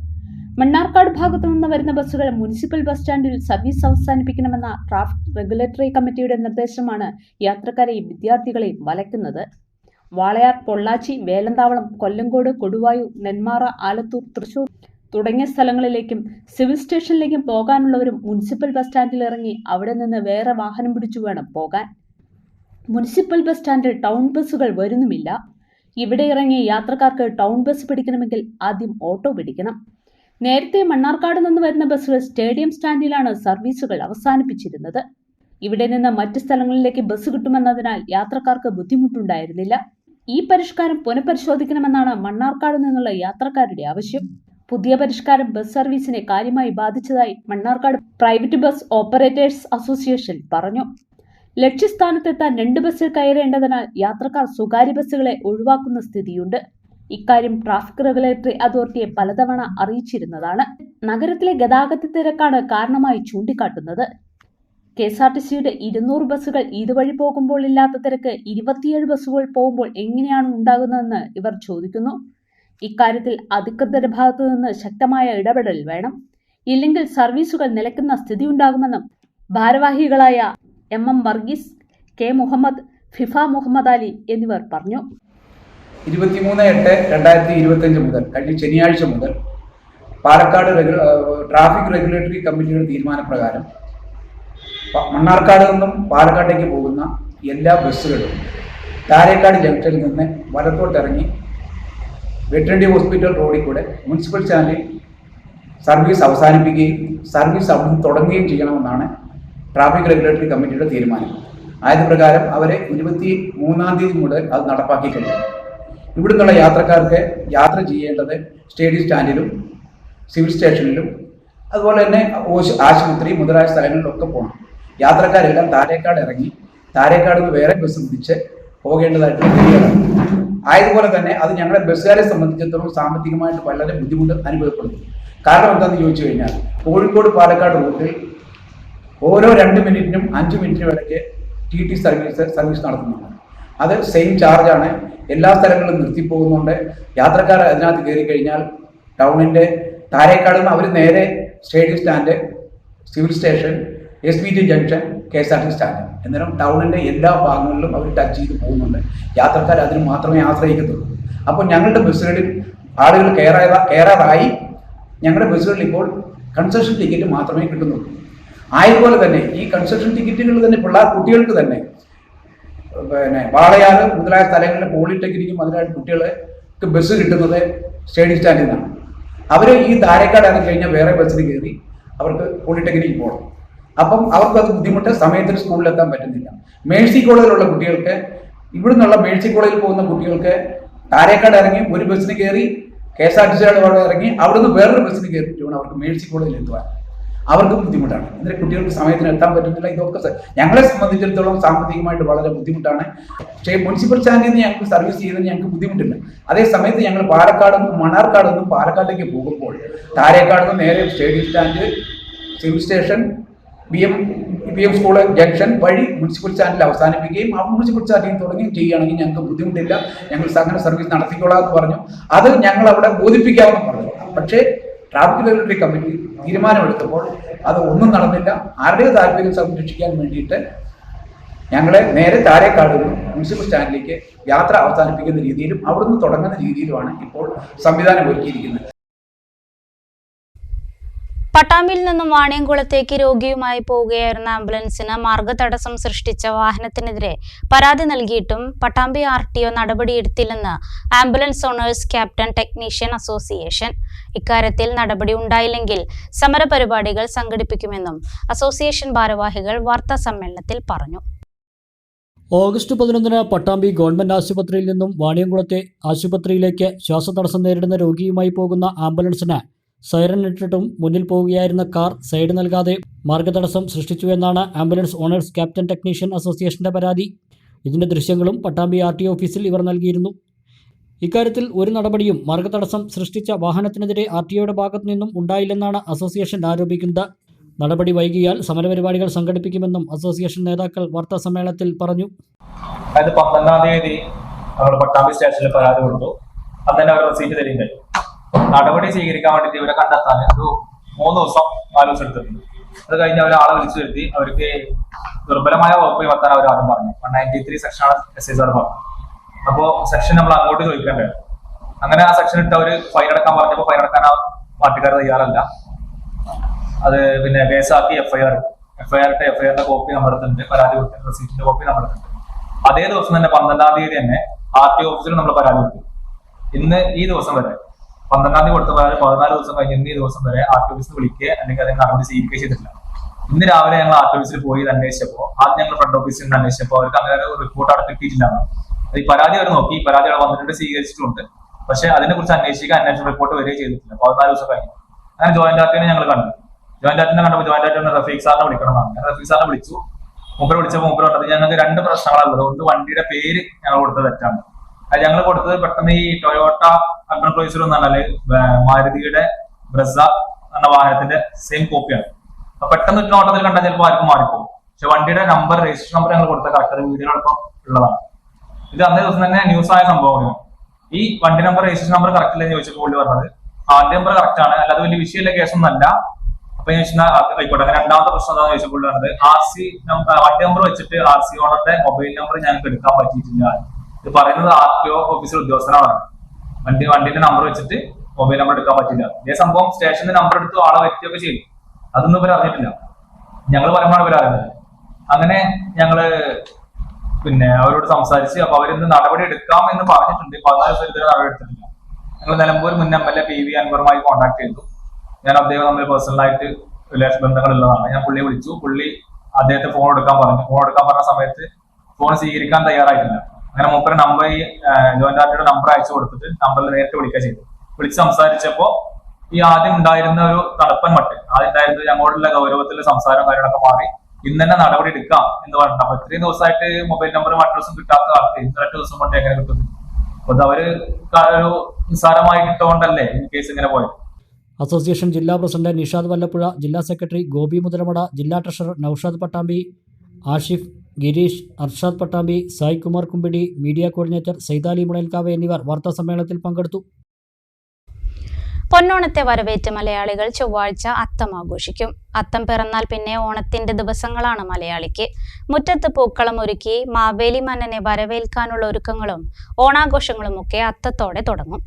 മണ്ണാർക്കാട് ഭാഗത്തു നിന്ന് വരുന്ന ബസ്സുകൾ മുനിസിപ്പൽ ബസ് സ്റ്റാൻഡിൽ സർവീസ് അവസാനിപ്പിക്കണമെന്ന ട്രാഫിക് റെഗുലേറ്ററി കമ്മിറ്റിയുടെ നിർദ്ദേശമാണ് യാത്രക്കാരെയും വിദ്യാർത്ഥികളെയും വലയ്ക്കുന്നത്. വാളയാർ, പൊള്ളാച്ചി, വേലന്താവളം, കൊല്ലങ്കോട്, കൊടുവായൂർ, നെന്മാറ, ആലത്തൂർ, തൃശൂർ തുടങ്ങിയ സ്ഥലങ്ങളിലേക്കും സിവിൽ സ്റ്റേഷനിലേക്കും പോകാനുള്ളവരും മുനിസിപ്പൽ ബസ് സ്റ്റാൻഡിൽ ഇറങ്ങി അവിടെ നിന്ന് വേറെ വാഹനം പിടിച്ചു വേണം പോകാൻ. മുനിസിപ്പൽ ബസ് സ്റ്റാൻഡിൽ ടൗൺ ബസ്സുകൾ വരുന്നുമില്ല. ഇവിടെ ഇറങ്ങി യാത്രക്കാർക്ക് ടൗൺ ബസ് പിടിക്കണമെങ്കിൽ ആദ്യം ഓട്ടോ പിടിക്കണം. നേരത്തെ മണ്ണാർക്കാട് നിന്ന് വരുന്ന ബസ്സുകൾ സ്റ്റേഡിയം സ്റ്റാൻഡിലാണ് സർവീസുകൾ അവസാനിപ്പിച്ചിരുന്നത്. ഇവിടെ നിന്ന് മറ്റ് സ്ഥലങ്ങളിലേക്ക് ബസ് കിട്ടുമെന്നതിനാൽ യാത്രക്കാർക്ക് ബുദ്ധിമുട്ടുണ്ടായിരുന്നില്ല. ഈ പരിഷ്കാരം പുനഃപരിശോധിക്കണമെന്നാണ് മണ്ണാർക്കാട് നിന്നുള്ള യാത്രക്കാരുടെ ആവശ്യം. പുതിയ പരിഷ്കാരം ബസ് സർവീസിനെ കാര്യമായി ബാധിച്ചതായി Mannarkkad private bus operators association പറഞ്ഞു. ലക്ഷ്യസ്ഥാനത്തെത്താൻ 2 ബസ്സിൽ കയറേണ്ടതിനാൽ യാത്രക്കാർ സ്വകാര്യ ബസ്സുകളെ ഒഴിവാക്കുന്ന സ്ഥിതിയുണ്ട്. ഇക്കാര്യം ട്രാഫിക് റെഗുലേറ്ററി അതോറിറ്റിയെ പലതവണ അറിയിച്ചിരുന്നതാണ്. നഗരത്തിലെ ഗതാഗത തിരക്കാണ് കാരണമായി ചൂണ്ടിക്കാട്ടുന്നത്. KSRTCയുടെ 200 ബസ്സുകൾ ഇതുവഴി പോകുമ്പോൾ ഇല്ലാത്ത തിരക്ക് 27 ബസ്സുകൾ പോകുമ്പോൾ എങ്ങനെയാണ് ഉണ്ടാകുന്നതെന്ന് ഇവർ ചോദിക്കുന്നു. ഇക്കാര്യത്തിൽ അധികൃതരുടെ ഭാഗത്തു നിന്ന് ശക്തമായ ഇടപെടൽ വേണം. ഇല്ലെങ്കിൽ സർവീസുകൾ നിലയ്ക്കുന്ന സ്ഥിതിയുണ്ടാകുമെന്നും ഭാരവാഹികളായ MM Varghese, K Muhammad, FIFA Muhammad Ali എന്നിവർ പറഞ്ഞു. 23/8/2025 മുതൽ കഴിഞ്ഞ ശനിയാഴ്ച മുതൽ പാലക്കാട് ട്രാഫിക് റെഗുലേറ്ററി കമ്മിറ്റിയുടെ തീരുമാനപ്രകാരം മണ്ണാർക്കാട് നിന്നും പാലക്കാട്ടേക്ക് പോകുന്ന എല്ലാ ബസ്സുകളും താരേക്കാട് ജംഗ്ഷനിൽ നിന്ന് വലത്തോട്ടിറങ്ങി വെറ്ററിനറി ഹോസ്പിറ്റൽ റോഡിൽ കൂടെ മുനിസിപ്പൽ സ്റ്റാൻഡിൽ സർവീസ് അവസാനിപ്പിക്കുകയും സർവീസ് അവിടെ നിന്ന് തുടങ്ങുകയും ചെയ്യണമെന്നാണ് ട്രാഫിക് റെഗുലേറ്ററി കമ്മിറ്റിയുടെ തീരുമാനം. ആയതുപ്രകാരം അവരെ 23-ാം തീയതി മുതൽ അത് നടപ്പാക്കി കഴിഞ്ഞു. ഇവിടുന്നുള്ള യാത്രക്കാർക്ക് യാത്ര ചെയ്യേണ്ടത് സ്റ്റേഡിയം സ്റ്റാൻഡിലും സിവിൽ സ്റ്റേഷനിലും അതുപോലെ തന്നെ ആശുപത്രി മുതലായ സ്ഥലങ്ങളിലൊക്കെ പോകണം. യാത്രക്കാരെല്ലാം താരേക്കാട് ഇറങ്ങി താരേക്കാട് നിന്ന് വേറെ ബസ് പിടിച്ച് പോകേണ്ടതായിട്ട് വരികയാണ്. ആയതുപോലെ തന്നെ അത് ഞങ്ങളുടെ ബസ്സുകാരെ സംബന്ധിച്ചിടത്തോളം സാമ്പത്തികമായിട്ട് വളരെ ബുദ്ധിമുട്ട് അനുഭവപ്പെടുന്നു. കാരണം എന്താണെന്ന് ചോദിച്ചു കഴിഞ്ഞാൽ കോഴിക്കോട് പാലക്കാട് റൂട്ടിൽ ഓരോ 2 മിനിറ്റിനും 5 മിനിറ്റിനും ഇടയ്ക്ക് TT സർവീസ് നടത്തുന്നുണ്ട്. അത് സെയിം ചാർജാണ്. എല്ലാ സ്ഥലങ്ങളിലും നിർത്തിപ്പോകുന്നുണ്ട്. യാത്രക്കാർ അതിനകത്ത് കയറി കഴിഞ്ഞാൽ ടൗണിൻ്റെ താരേക്കാട് നിന്ന് അവർ നേരെ stadium stand, civil station, SBT junction, KSRTC stand എന്നേരം ടൗണിൻ്റെ എല്ലാ ഭാഗങ്ങളിലും അവർ ടച്ച് ചെയ്ത് പോകുന്നുണ്ട്. യാത്രക്കാർ അതിന് മാത്രമേ ആശ്രയിക്കത്തുള്ളൂ. അപ്പോൾ ഞങ്ങളുടെ ബസ്സുകളിൽ ആളുകൾ കയറാറായി. ഞങ്ങളുടെ ബസ്സുകളിൽ ഇപ്പോൾ കൺസെഷൻ ടിക്കറ്റ് മാത്രമേ കിട്ടുന്നുള്ളൂ. ആയതുപോലെ തന്നെ ഈ കൺസെഷൻ ടിക്കറ്റുകൾ തന്നെ കുട്ടികൾക്ക് തന്നെ വാളയാറ് മുതലായ സ്ഥലങ്ങളിലെ പോളിടെക്നിക്കും അതിനായിട്ട് കുട്ടികൾക്ക് ബസ് കിട്ടുന്നത് സ്റ്റേഡിയം സ്റ്റാൻഡിൽ നിന്നാണ്. അവർ ഈ താരേക്കാട് ഇറങ്ങി കഴിഞ്ഞാൽ വേറെ ബസ്സിൽ കയറി അവർക്ക് പോളിടെക്നിക്ക് പോകണം. അപ്പം അവർക്കത് ബുദ്ധിമുട്ട്, സമയത്തിന് സ്കൂളിലെത്താൻ പറ്റുന്നില്ല. മേഴ്സി കോളേജിലുള്ള കുട്ടികൾക്ക്, ഇവിടുന്നുള്ള മേഴ്സി കോളേജിൽ പോകുന്ന കുട്ടികൾക്ക് താരേക്കാട് ഇറങ്ങി ഒരു ബസ്സിന് കയറി KSRTCയുടെ അവിടെ ഇറങ്ങി അവിടുന്ന് വേറൊരു ബസ്സിന് കയറിയിട്ട് വേണം അവർക്ക് മേഴ്സി കോളേജിൽ എത്തുവാൻ. അവർക്കും ബുദ്ധിമുട്ടാണ്. എന്നിട്ട് കുട്ടികൾക്ക് സമയത്തിന് എത്താൻ പറ്റുന്നില്ല. ഇതൊക്കെ ഞങ്ങളെ സംബന്ധിച്ചിടത്തോളം സാമ്പത്തികമായിട്ട് വളരെ ബുദ്ധിമുട്ടാണ്. പക്ഷേ മുനിസിപ്പൽ സ്റ്റാൻഡിൽ നിന്ന് ഞങ്ങൾക്ക് സർവീസ് ചെയ്യുന്നതിന് ഞങ്ങൾക്ക് ബുദ്ധിമുട്ടില്ല. അതേ സമയത്ത് ഞങ്ങൾ പാലക്കാട് നിന്നും മണ്ണാർക്കാട് നിന്നും പാലക്കാട്ടേക്ക് പോകുമ്പോൾ താരേക്കാട് നിന്ന് നേരെ stadium stand, civil station, BM school junction വഴി മുനിസിപ്പൽ സ്റ്റാൻഡിൽ അവസാനിപ്പിക്കുകയും ആ മുനിസിപ്പൽ സ്റ്റാൻഡിൽ തുടങ്ങുകയും ചെയ്യുകയാണെങ്കിൽ ഞങ്ങൾക്ക് ബുദ്ധിമുട്ടില്ല. ഞങ്ങൾ അങ്ങനെ സർവീസ് നടത്തിക്കൊള്ളാം എന്ന് പറഞ്ഞു. അത് ഞങ്ങൾ അവിടെ ബോധിപ്പിക്കാമെന്ന് പറഞ്ഞു. പക്ഷേ ട്രാഫിക് റെഗുലേറ്ററി കമ്മിറ്റി തീരുമാനമെടുത്തപ്പോൾ അത് ഒന്നും നടന്നില്ല. ആരുടെയോ താല്പര്യം സംരക്ഷിക്കാൻ വേണ്ടിയിട്ട് ഞങ്ങളെ നേരെ താരേക്കാട് മുനിസിപ്പൽ സ്റ്റാൻഡിലേക്ക് യാത്ര അവസാനിപ്പിക്കുന്ന രീതിയിലും അവിടുന്ന് തുടങ്ങുന്ന രീതിയിലുമാണ് ഇപ്പോൾ സംവിധാനം ഒരുക്കിയിരിക്കുന്നത്. പട്ടാമ്പിയിൽ നിന്നും വാണിയംകുളത്തേക്ക് രോഗിയുമായി പോവുകയായിരുന്ന ആംബുലൻസിന് മാർഗതടസ്സം സൃഷ്ടിച്ച വാഹനത്തിനെതിരെ പരാതി നൽകിയിട്ടും പട്ടാമ്പി RTO നടപടിയെടുത്തില്ലെന്ന് ambulance owners captain technician association. ഇക്കാര്യത്തിൽ നടപടി ഉണ്ടായില്ലെങ്കിൽ സമരപരിപാടികൾ സംഘടിപ്പിക്കുമെന്നും അസോസിയേഷൻ ഭാരവാഹികൾ വാർത്താ സമ്മേളനത്തിൽ പറഞ്ഞു. ഓഗസ്റ്റ് 11-ന് പട്ടാമ്പി ഗവൺമെന്റ് ആശുപത്രിയിൽ നിന്നും വാണിയംകുളത്തെ ആശുപത്രിയിലേക്ക് ശ്വാസതടസ്സം നേരിടുന്ന രോഗിയുമായി പോകുന്ന ആംബുലൻസിന് സൈറൻ ഇട്ടിട്ടും മുന്നിൽ പോവുകയായിരുന്ന കാർ സൈഡ് നൽകാതെ മാർഗതടസ്സം സൃഷ്ടിച്ചുവെന്നാണ് ആംബുലൻസ് ഓണേഴ്സ് ക്യാപ്റ്റൻ ടെക്നീഷ്യൻ അസോസിയേഷന്റെ പരാതി. ഇതിന്റെ ദൃശ്യങ്ങളും പട്ടാമ്പി RTO ഓഫീസിൽ ഇവർ നൽകിയിരുന്നു. ഇക്കാര്യത്തിൽ ഒരു നടപടിയും മാർഗതടസ്സം സൃഷ്ടിച്ച വാഹനത്തിനെതിരെ RTOയുടെ ഭാഗത്തു നിന്നും ഉണ്ടായില്ലെന്നാണ് അസോസിയേഷൻ ആരോപിക്കുന്നത്. നടപടി വൈകിയാൽ സമരപരിപാടികൾ സംഘടിപ്പിക്കുമെന്നും അസോസിയേഷൻ നേതാക്കൾ വാർത്താ സമ്മേളനത്തിൽ പറഞ്ഞു. 12-ാം തീയതി നമ്മൾ പട്ടാമ്പി സ്റ്റേഷനിൽ പരാതി കൊടുത്തു. അന്ന് തന്നെ അവർ റെസീറ്റ് തരുന്നുണ്ട്. നടപടി സ്വീകരിക്കാൻ വേണ്ടിയിട്ട് ഇവരെ കണ്ടെത്താൻ ഒരു 3 ദിവസം 4 ദിവസം എടുത്തിട്ടുണ്ട്. അത് കഴിഞ്ഞ് അവർ ആളെ വിളിച്ചു വരുത്തി അവർക്ക് ദുർബലമായ വകുപ്പ് ചുമത്താൻ അവർ ആദ്യം പറഞ്ഞു. 193 സെക്ഷനാണ് SI സാർ പറഞ്ഞു. അപ്പോൾ സെക്ഷൻ നമ്മൾ അങ്ങോട്ട് ചോദിക്കേണ്ടത്. അങ്ങനെ ആ സെക്ഷൻ ഇട്ട് അവർ ഫൈൻ അടക്കാൻ പറഞ്ഞപ്പോൾ ഫൈൻ അടക്കാൻ ആ പാർട്ടിക്കാർ തയ്യാറല്ല. അത് പിന്നെ കേസാക്കി FIR ഇട്ട് FIRന്റെ കോപ്പി നമ്മുടെ അടുത്തുണ്ട്. പരാതി കൊടുത്ത റെസീറ്റിന്റെ കോപ്പി നമ്മുടെ അടുത്തുണ്ട്. അതേ ദിവസം തന്നെ 12-ാം തീയതി തന്നെ RTO ഓഫീസിൽ നമ്മൾ പരാതി കൊടുത്തു. ഇന്ന് ഈ ദിവസം വരെ 12-ാം തീയതി കൊടുത്ത പരാതി 14 ദിവസം കഴിഞ്ഞ് ഇന്ന് ഈ ദിവസം വരെ RTO ഓഫീസിൽ വിളിക്കുക അല്ലെങ്കിൽ അതിന് നടപടി സ്വീകരിക്കുക ചെയ്തിട്ടില്ല. ഇന്ന് രാവിലെ ഞങ്ങൾ RTO ഓഫീസിൽ പോയി അന്വേഷിച്ചപ്പോൾ ആദ്യം ഞങ്ങൾ ഫ്രണ്ട് ഓഫീസിൽ നിന്ന് അന്വേഷിച്ചപ്പോൾ അവർക്ക് അങ്ങനെ ഒരു റിപ്പോർട്ട് അവിടെ കിട്ടിയിട്ടില്ല. ഈ പരാതി അവർ നോക്കി, പരാതി അവിടെ വന്നിട്ടുണ്ട്, സ്വീകരിച്ചിട്ടുണ്ട്. പക്ഷെ അതിനെക്കുറിച്ച് അന്വേഷണ റിപ്പോർട്ട് വരികയും ചെയ്തിട്ടില്ല. 14 ദിവസം കഴിഞ്ഞു. അങ്ങനെ ജോയിന്റ് ആർട്ടിനെ ഞങ്ങൾ കണ്ടു. ജോയിന്റ് ആർട്ടിനെ കണ്ടപ്പോൾ ജോയിന്റ് ആർട്ടി റഫീഖ് സാറിനെ വിളിക്കണമെന്നാണ്. ഞാൻ റഫീഖ് സാറിനെ വിളിച്ചു. മൂപ്പരെ വിളിച്ചപ്പോൾ മൂപ്പര് പറഞ്ഞത് ഞങ്ങൾക്ക് 2 പ്രശ്നങ്ങളുള്ളത്. ഒന്ന്, വണ്ടിയുടെ പേര് ഞങ്ങൾ കൊടുത്തത് തെറ്റാണ്. അത് ഞങ്ങൾ കൊടുത്തത് പെട്ടെന്ന് ഈ ടൊയോട്ട അർബൻ ക്രൂയിസർ എന്ന് പറഞ്ഞാല് മാരുതിയുടെ ബ്രസ എന്ന വാഹനത്തിന്റെ സെയിം കോപ്പിയാണ്. അപ്പൊ പെട്ടെന്ന് ഒരു നോട്ടത്തിൽ കണ്ടാൽ ചിലപ്പോൾ ആർക്കും മാറിപ്പോകും. പക്ഷെ വണ്ടിയുടെ നമ്പർ, രജിസ്ട്രേഷൻ നമ്പർ ഞങ്ങൾ കൊടുത്ത കറക്റ്റ് വീഡിയോടൊപ്പം ഉള്ളതാണ്. ഇത് അന്നേ ദിവസം തന്നെ ന്യൂസ് ആയ സംഭവമാണ്. ഈ വണ്ടി നമ്പർ, രജിസ്ട്രേഷൻ നമ്പർ കറക്റ്റ് ഇല്ലെന്ന് ചോദിച്ചപ്പോൾ പുള്ളി പറഞ്ഞത് വണ്ടി നമ്പർ കറക്റ്റ് ആണ്, അല്ലാതെ വലിയ വിഷയമില്ല, കേസൊന്നും അല്ല. അപ്പൊ ഞാൻ ആയിക്കോട്ടെ. അങ്ങനെ രണ്ടാമത്തെ പ്രശ്നം എന്താണെന്ന് ചോദിച്ചപ്പോൾ പറഞ്ഞത് RC വണ്ടി നമ്പർ വെച്ചിട്ട് RC ഓണറുടെ മൊബൈൽ നമ്പർ ഞങ്ങൾക്ക് എടുക്കാൻ പറ്റിയിട്ടില്ല. ഇത് പറയുന്നത് RTO ഓഫീസിലെ ഉദ്യോഗസ്ഥനാണ്. വണ്ടിന്റെ നമ്പർ വെച്ചിട്ട് മൊബൈൽ നമ്പർ എടുക്കാൻ പറ്റില്ല. ഇതേ സംഭവം സ്റ്റേഷന്റെ നമ്പർ എടുത്ത് ആളെ വ്യക്തിയൊക്കെ ചെയ്യും. അതൊന്നും ഇവർ അറിഞ്ഞിട്ടില്ല. ഞങ്ങൾ പറയുമ്പോൾ ഇവർ അറിയുന്നത്. അങ്ങനെ ഞങ്ങള് അവരോട് സംസാരിച്ച് അപ്പൊ അവരിന്ന് നടപടി എടുക്കാം എന്ന് പറഞ്ഞിട്ടുണ്ട്. 14 ദിവസം ഇതുവരെ നടപടി എടുത്തിട്ടില്ല. ഞങ്ങൾ നിലമ്പൂർ മുൻ MLA PV അൻവറുമായി കോൺടാക്ട് ചെയ്തു. ഞാൻ അദ്ദേഹം തമ്മിൽ പേഴ്സണലായിട്ട് ബന്ധങ്ങളുള്ളതാണ്. ഞാൻ പുള്ളിയെ വിളിച്ചു. പുള്ളി അദ്ദേഹത്തെ ഫോൺ എടുക്കാൻ പറഞ്ഞ സമയത്ത് ഫോൺ സ്വീകരിക്കാൻ തയ്യാറായിട്ടില്ല. അങ്ങനെ മൂപ്പര് നമ്പർ, ജോയിന്റ് ആർട്ടിയുടെ നമ്പർ അയച്ചു കൊടുത്തിട്ട് നമ്പറിൽ നേരിട്ട് വിളിക്കുക ചെയ്തു. വിളിച്ച് സംസാരിച്ചപ്പോ ഈ ആദ്യം ഉണ്ടായിരുന്ന ഒരു തണുപ്പൻ മട്ട്, ആദ്യം ഉണ്ടായിരുന്നത് ഞങ്ങളോടുള്ള ഗൗരവത്തിലുള്ള സംസാരം കാര്യങ്ങളൊക്കെ മാറി ഇന്ന് തന്നെ നടപടി എടുക്കാം എന്ന് പറഞ്ഞു. അപ്പൊ ഇത്രയും ദിവസമായിട്ട് മൊബൈൽ നമ്പറും അഡ്രസ്സും കിട്ടാത്ത ആൾക്ക് 2 ദിവസം കൊണ്ട് എങ്ങനെ കിട്ടും? അപ്പൊ അവര് ഒരു നിസ്സാരമായി കിട്ടുകൊണ്ടല്ലേ ഈ കേസ് ഇങ്ങനെ പോയത്. അസോസിയേഷൻ ജില്ലാ പ്രസിഡന്റ് നിഷാദ് വല്ലപ്പുഴ, ജില്ലാ സെക്രട്ടറി ഗോപി മുതലമട, ജില്ലാ treasurer Noushad Pattambi, Ashif, Gireesh, Arshad Pattambi, Sai Kumar Kumbidi, media coordinator Saithali Mulayalkavu എന്നിവർ വാർത്താസമ്മേളനത്തിൽ പങ്കെടുത്തു. പൊന്നോണത്തെ വരവേറ്റ് മലയാളികൾ ചൊവ്വാഴ്ച അത്തം ആഘോഷിക്കും. അത്തം പിറന്നാൽ പിന്നെ ഓണത്തിന്റെ ദിവസങ്ങളാണ് മലയാളിക്ക്. മുറ്റത്ത് പൂക്കളം ഒരുക്കി മാവേലി മന്നനെ വരവേൽക്കാനുള്ള ഒരുക്കങ്ങളും ഓണാഘോഷങ്ങളും ഒക്കെ അത്തത്തോടെ തുടങ്ങും.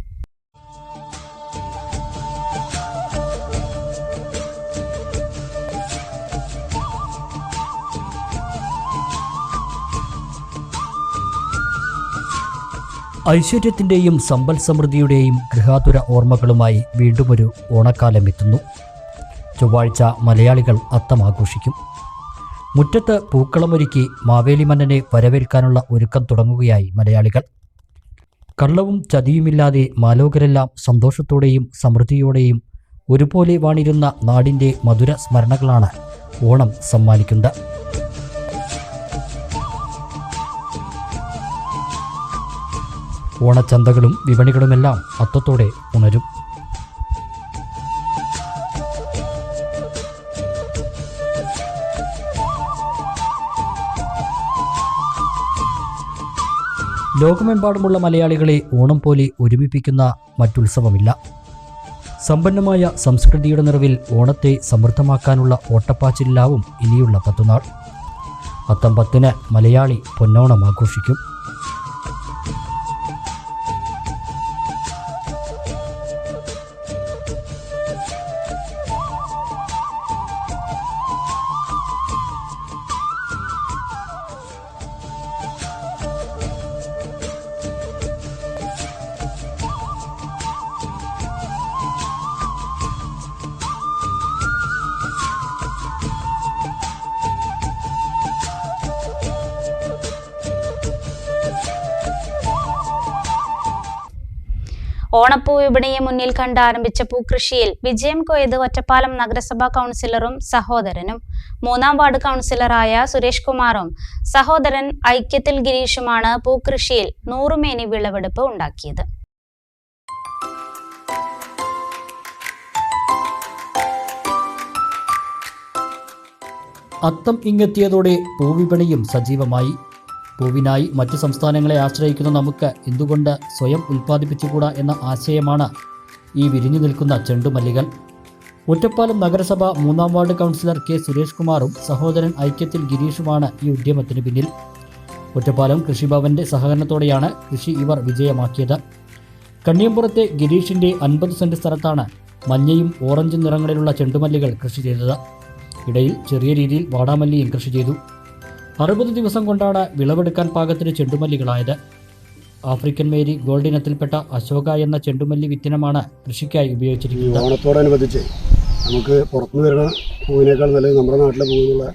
ഐശ്വര്യത്തിൻ്റെയും സമ്പൽ സമൃദ്ധിയുടെയും ഗൃഹാതുര ഓർമ്മകളുമായി വീണ്ടുമൊരു ഓണക്കാലം എത്തുന്നു. ചൊവ്വാഴ്ച മലയാളികൾ അത്തം ആഘോഷിക്കും. മുറ്റത്ത് പൂക്കളമൊരുക്കി മാവേലി മന്നനെ വരവേൽക്കാനുള്ള ഒരുക്കം തുടങ്ങുകയായി മലയാളികൾ. കള്ളവും ചതിയുമില്ലാതെ മാലോകരെല്ലാം സന്തോഷത്തോടെയും സമൃദ്ധിയോടെയും ഒരുപോലെ വാണിരുന്ന നാടിൻ്റെ മധുര സ്മരണകളാണ് ഓണം സമ്മാനിക്കുന്നത്. ഓണച്ചന്തകളും വിപണികളുമെല്ലാം അത്തത്തോടെ ഉണരും. ലോകമെമ്പാടുമുള്ള മലയാളികളെ ഓണം പോലെ ഒരുമിപ്പിക്കുന്ന മറ്റുത്സവമില്ല. സമ്പന്നമായ സംസ്കൃതിയുടെ നിറവിൽ ഓണത്തെ സമൃദ്ധമാക്കാനുള്ള ഓട്ടപ്പാച്ചിലാവും ഇനിയുള്ള 10 നാൾ. അത്തം 10-ന് മലയാളി പൊന്നോണം ആഘോഷിക്കും. ഓണപ്പൂ വിപണിയെ മുന്നിൽ കണ്ട് ആരംഭിച്ച പൂക്കൃഷിയിൽ വിജയം കൊയ്ത് ഒറ്റപ്പാലം നഗരസഭാ കൗൺസിലറും സഹോദരനും 3-ാം വാർഡ് കൗൺസിലറായ സുരേഷ് കുമാറും സഹോദരൻ ഐക്യത്തിൽ ഗിരീഷുമാണ് പൂക്കൃഷിയിൽ 100 മേനി വിളവെടുപ്പ് ഉണ്ടാക്കിയത്. അത്തം ഇങ്ങെത്തിയതോടെ പൂവിപണിയും സജീവമായി. പൂവിനായി മറ്റു സംസ്ഥാനങ്ങളെ ആശ്രയിക്കുന്ന നമുക്ക് എന്തുകൊണ്ട് സ്വയം ഉൽപ്പാദിപ്പിച്ചുകൂടാ എന്ന ആശയമാണ് ഈ വിരിഞ്ഞു നിൽക്കുന്ന ചെണ്ടുമല്ലികൾ. ഒറ്റപ്പാലം നഗരസഭ 3-ാം വാർഡ് കൗൺസിലർ കെ സുരേഷ് കുമാറും സഹോദരൻ ഐക്യത്തിൽ ഗിരീഷുമാണ് ഈ ഉദ്യമത്തിന് പിന്നിൽ. ഒറ്റപ്പാലം കൃഷിഭവന്റെ സഹകരണത്തോടെയാണ് കൃഷി ഇവർ വിജയമാക്കിയത്. കണ്ണിയമ്പുറത്തെ ഗിരീഷിന്റെ 50 സെന്റ് സ്ഥലത്താണ് മഞ്ഞയും ഓറഞ്ചും നിറങ്ങളിലുള്ള ചെണ്ടുമല്ലികൾ കൃഷി ചെയ്തത്. ഇടയിൽ ചെറിയ രീതിയിൽ വാടാമല്ലിയും കൃഷി ചെയ്തു. 60 ദിവസം കൊണ്ടാണ് വിളവെടുക്കാൻ പാകത്തിന് ചെണ്ടുമല്ലികളായത്. ആഫ്രിക്കൻ മേരി ഗോൾഡ് ഇനത്തിൽപ്പെട്ട അശോക എന്ന ചെണ്ടുമല്ലി വിത്തിനമാണ് കൃഷിക്കായി ഉപയോഗിച്ചിരിക്കുന്നത്. ഓണത്തോടനുബന്ധിച്ച് നമുക്ക് പുറത്തുനിന്ന് വരുന്ന പൂവിനേക്കാൾ നല്ലത് നമ്മുടെ നാട്ടിലെ പൂവെന്നുള്ള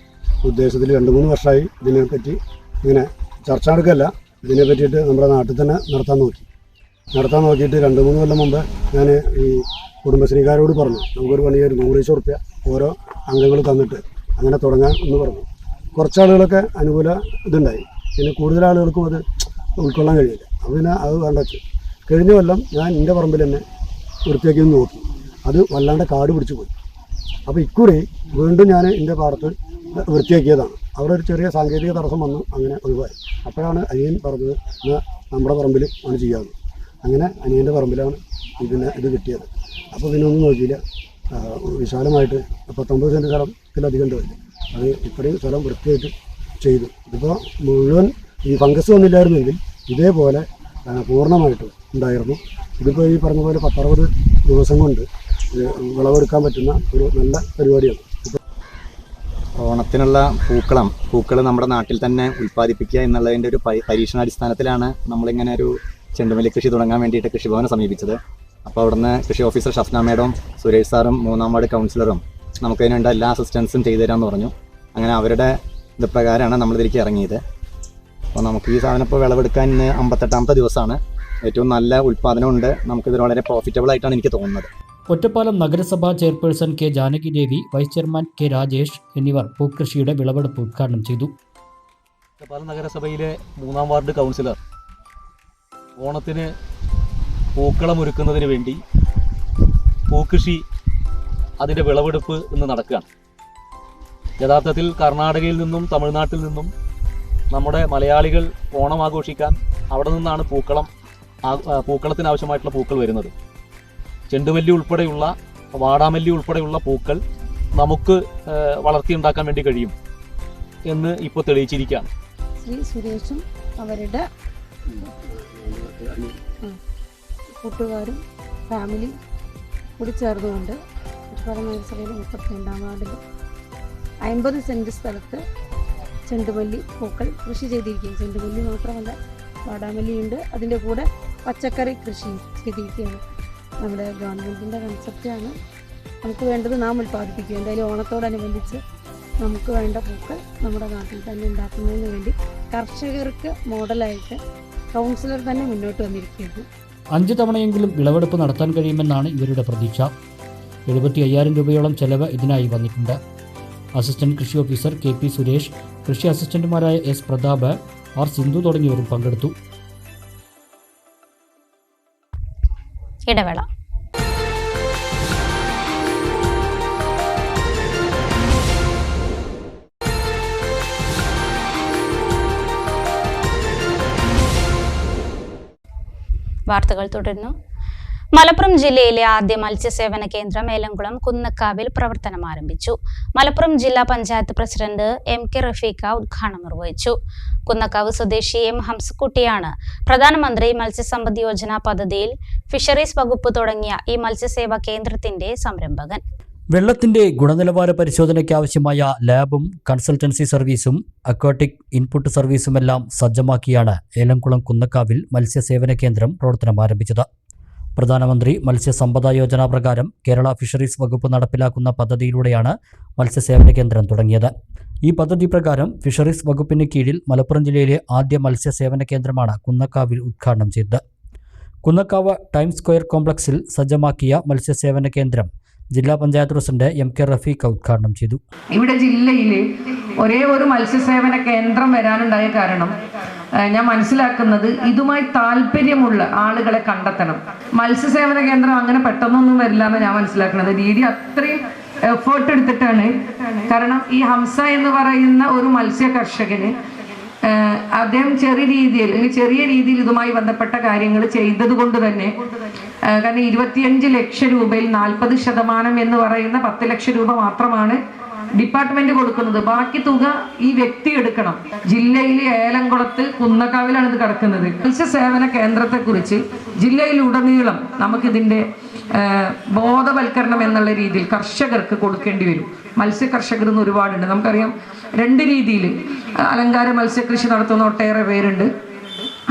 ഉദ്ദേശത്തിൽ 2-3 വർഷമായി ഇതിനെപ്പറ്റി ഇങ്ങനെ ചർച്ച നടക്കുകയല്ല. ഇതിനെ പറ്റിയിട്ട് നമ്മുടെ നാട്ടിൽ തന്നെ നടത്താൻ നോക്കിയിട്ട് 2-3 കൊല്ലം മുമ്പ് ഞാൻ ഈ കുടുംബശ്രീക്കാരോട് പറഞ്ഞു, നമുക്കൊരു പണി ഒരു 100 റുപ്യ ഓരോ അംഗങ്ങൾ തന്നിട്ട് അങ്ങനെ തുടങ്ങാൻ എന്ന് പറഞ്ഞു. കുറച്ചാളുകളൊക്കെ അനുകൂല ഇതുണ്ടായി. പിന്നെ കൂടുതൽ ആളുകൾക്കും അത് ഉൾക്കൊള്ളാൻ കഴിയില്ല. പിന്നെ അത് കണ്ടെച്ചു. കഴിഞ്ഞ കൊല്ലം ഞാൻ എൻ്റെ പറമ്പിൽ തന്നെ വൃത്തിയാക്കി നോക്കി. അത് വല്ലാണ്ട് കാട് പിടിച്ചു പോയി. അപ്പോൾ ഇക്കുറി വീണ്ടും ഞാൻ എൻ്റെ പാടത്ത് വൃത്തിയാക്കിയതാണ്. അവിടെ ഒരു ചെറിയ സാങ്കേതിക തടസ്സം വന്നു, അങ്ങനെ ഒഴിവായി. അപ്പോഴാണ് അനിയൻ പറഞ്ഞത് എന്നാൽ നമ്മുടെ പറമ്പിൽ ആണ് ചെയ്യാമെന്ന്. അങ്ങനെ അനിയൻ്റെ പറമ്പിലാണ് ഇത് കിട്ടിയത്. അപ്പോൾ പിന്നെ ഒന്നും നോക്കിയില്ല, വിശാലമായിട്ട് 19 സെൻറ്റ് സ്ഥലത്തിലധികം ഉണ്ട്. അത് ഇത്രയും സ്ഥലം വൃത്തിയായിട്ട് ചെയ്തു. ഇതിപ്പോൾ മുഴുവൻ ഈ ഫംഗസ് വന്നില്ലായിരുന്നെങ്കിൽ ഇതേപോലെ പൂർണ്ണമായിട്ട് ഉണ്ടായിരുന്നു. ഇതിപ്പോൾ ഈ പറഞ്ഞ പോലെ 10-60 ദിവസം കൊണ്ട് വിളവെടുക്കാൻ പറ്റുന്ന ഒരു നല്ല പരിപാടിയാണ്. ഓണത്തിനുള്ള പൂക്കൾ നമ്മുടെ നാട്ടിൽ തന്നെ ഉൽപ്പാദിപ്പിക്കുക എന്നുള്ളതിൻ്റെ ഒരു പരീക്ഷണാടിസ്ഥാനത്തിലാണ് നമ്മളിങ്ങനെ ഒരു ചെണ്ടുമല്ലി കൃഷി തുടങ്ങാൻ വേണ്ടിയിട്ട് കൃഷിഭവനെ സമീപിച്ചത്. അപ്പോൾ അവിടുന്ന് കൃഷി ഓഫീസർ ഷഫ്ന മേഡവും സുരേഷ് സാറും 3-ാം വാർഡ് കൗൺസിലറും നമുക്കതിനുവേണ്ട എല്ലാ അസിസ്റ്റൻസും ചെയ്തു തരാമെന്ന് പറഞ്ഞു. അങ്ങനെ അവരുടെ ഇത് പ്രകാരമാണ് നമ്മളിതിലേക്ക് ഇറങ്ങിയത്. അപ്പോൾ നമുക്ക് ഈ സാധനം ഇപ്പോൾ വിളവെടുക്കാൻ 58ാമത്തെ ദിവസമാണ്. ഏറ്റവും നല്ല ഉൽപ്പാദനമുണ്ട്. നമുക്കിത് വളരെ പ്രോഫിറ്റബിൾ ആയിട്ടാണ് എനിക്ക് തോന്നുന്നത്. ഒറ്റപ്പാലം നഗരസഭാ ചെയർപേഴ്സൺ കെ ജാനകി ദേവി, വൈസ് ചെയർമാൻ കെ രാജേഷ് എന്നിവർ പൂക്കൃഷിയുടെ വിളവെടുപ്പ് ഉദ്ഘാടനം ചെയ്തു. ഒറ്റപ്പാലം നഗരസഭയിലെ 3-ാം വാർഡ് കൗൺസിലർ ഓണത്തിന് പൂക്കളം ഒരുക്കുന്നതിന് വേണ്ടി പൂക്കൃഷി അതിൻ്റെ വിളവെടുപ്പ് ഇന്ന് നടക്കുകയാണ്. യഥാർത്ഥത്തിൽ കർണാടകയിൽ നിന്നും തമിഴ്നാട്ടിൽ നിന്നും നമ്മുടെ മലയാളികൾ ഓണം ആഘോഷിക്കാൻ അവിടെ നിന്നാണ് പൂക്കളത്തിന് ആവശ്യമായിട്ടുള്ള പൂക്കൾ വരുന്നത്. ചെണ്ടുമല്ലി ഉൾപ്പെടെയുള്ള വാടാമല്ലി ഉൾപ്പെടെയുള്ള പൂക്കൾ നമുക്ക് വളർത്തിയുണ്ടാക്കാൻ വേണ്ടി കഴിയും എന്ന് ഇപ്പോൾ തെളിയിച്ചിരിക്കുകയാണ്. ശ്രീ സുരേഷും അവരുടെ കൂട്ടുകാരും ഫാമിലി കൂടി ചേർന്നുകൊണ്ട് ഒറ്റപ്പാലം നഗരസഭയിലെ 32-ാം വാർഡിൽ 50 സെൻറ്റ് സ്ഥലത്ത് ചെണ്ടുമല്ലി പൂക്കൾ കൃഷി ചെയ്തിരിക്കുകയാണ്. ചെണ്ടുമല്ലി മാത്രമല്ല, വാടാമല്ലിയുണ്ട്. അതിൻ്റെ കൂടെ പച്ചക്കറി കൃഷി ചെയ്തിരിക്കുകയാണ്. നമ്മുടെ ഗവൺമെൻറ്റിൻ്റെ കൺസെപ്റ്റാണ് നമുക്ക് വേണ്ടത് നാം ഉൽപ്പാദിപ്പിക്കുക. എന്തായാലും ഓണത്തോടനുബന്ധിച്ച് നമുക്ക് വേണ്ട പൂക്കൾ നമ്മുടെ നാട്ടിൽ തന്നെ ഉണ്ടാക്കുന്നതിന് വേണ്ടി കർഷകർക്ക് മോഡലായിട്ട് കൗൺസിലർ തന്നെ മുന്നോട്ട് വന്നിരിക്കുകയാണ്. 5 തവണയെങ്കിലും വിളവെടുപ്പ് നടത്താൻ കഴിയുമെന്നാണ് ഇവരുടെ പ്രതീക്ഷ. 75,000 രൂപയോളം ചെലവ് ഇതിനായി വന്നിട്ടുണ്ട്. അസിസ്റ്റന്റ് കൃഷി ഓഫീസർ KP സുരേഷ്, കൃഷി അസിസ്റ്റന്റുമാരായ S പ്രതാപ്, R സിന്ധു തുടങ്ങിയവരും പങ്കെടുത്തു. ഇടവേള. വാർത്തകൾ തുടരുന്നു. മലപ്പുറം ജില്ലയിലെ ആദ്യ മത്സ്യസേവന കേന്ദ്രം ഏലംകുളം കുന്നക്കാവിൽ പ്രവർത്തനം ആരംഭിച്ചു. മലപ്പുറം ജില്ലാ പഞ്ചായത്ത് പ്രസിഡന്റ് MK റഫീഖ ഉദ്ഘാടനം നിർവഹിച്ചു. കുന്നക്കാവ് സ്വദേശി M ഹംസക്കുട്ടിയാണ് പ്രധാനമന്ത്രി മത്സ്യസമ്പദ് യോജന പദ്ധതിയിൽ ഫിഷറീസ് വകുപ്പ് തുടങ്ങിയ ഈ മത്സ്യസേവാ കേന്ദ്രത്തിന്റെ സംരംഭകൻ. വെള്ളത്തിന്റെ ഗുണനിലവാര പരിശോധനയ്ക്ക് ആവശ്യമായ ലാബും കൺസൾട്ടൻസി സർവീസും അക്വാട്ടിക് ഇൻപുട്ട് സർവീസുമെല്ലാം സജ്ജമാക്കിയാണ് ഏലംകുളം കുന്നക്കാവിൽ മത്സ്യസേവന കേന്ദ്രം പ്രവർത്തനം ആരംഭിച്ചത്. പ്രധാനമന്ത്രി മത്സ്യസമ്പദ യോജന പ്രകാരം കേരള ഫിഷറീസ് വകുപ്പ് നടപ്പിലാക്കുന്ന പദ്ധതിയിലൂടെയാണ് മത്സ്യസേവന കേന്ദ്രം തുടങ്ങിയത്. ഈ പദ്ധതി പ്രകാരം ഫിഷറീസ് വകുപ്പിന് കീഴിൽ മലപ്പുറം ജില്ലയിലെ ആദ്യ മത്സ്യസേവന കേന്ദ്രമാണ് കുന്നക്കാവിൽ ഉദ്ഘാടനം ചെയ്തത്. കുന്നക്കാവ് ടൈം സ്ക്വയർ കോംപ്ലക്സിൽ സജ്ജമാക്കിയ മത്സ്യസേവന കേന്ദ്രം ജില്ലാ പഞ്ചായത്ത് പ്രസിഡന്റ് MK റഫീഖ ഉദ്ഘാടനം ചെയ്തു. ഇവിടെ ജില്ലയിൽ ഒരേ ഒരു മത്സ്യസേവന കേന്ദ്രം വരാനുണ്ടായ കാരണം ഞാൻ മനസ്സിലാക്കുന്നത് ഇതുമായി താല്പര്യമുള്ള ആളുകളെ കണ്ടെത്തണം. മത്സ്യസേവന കേന്ദ്രം അങ്ങനെ പെട്ടെന്നൊന്നും വരില്ല എന്ന് ഞാൻ മനസ്സിലാക്കുന്നത്. രീതി അത്രയും എഫേർട്ട് എടുത്തിട്ടാണ്. കാരണം ഈ ഹംസ എന്ന് പറയുന്ന ഒരു മത്സ്യ കർഷകന് അദ്ദേഹം ചെറിയ രീതിയിൽ ഇതുമായി ബന്ധപ്പെട്ട കാര്യങ്ങൾ ചെയ്തത് കൊണ്ട് തന്നെ, കാരണം 25 ലക്ഷം രൂപയിൽ 40% എന്ന് പറയുന്ന 10 ലക്ഷം രൂപ മാത്രമാണ് ഡിപ്പാർട്ട്മെന്റ് കൊടുക്കുന്നത്. ബാക്കി തുക ഈ വ്യക്തി എടുക്കണം. ജില്ലയിലെ ഏലംകുളത്ത് കുന്നക്കാവിലാണ് ഇത് കിടക്കുന്നത്. മത്സ്യസേവന കേന്ദ്രത്തെ കുറിച്ച് ജില്ലയിലുടനീളം നമുക്കിതിന്റെ ബോധവൽക്കരണം എന്നുള്ള രീതിയിൽ കർഷകർക്ക് കൊടുക്കേണ്ടി വരും. മത്സ്യ കർഷകർ എന്ന് ഒരുപാടുണ്ട്. നമുക്കറിയാം 2 രീതിയിൽ അലങ്കാര മത്സ്യകൃഷി നടത്തുന്ന ഒട്ടേറെ പേരുണ്ട്.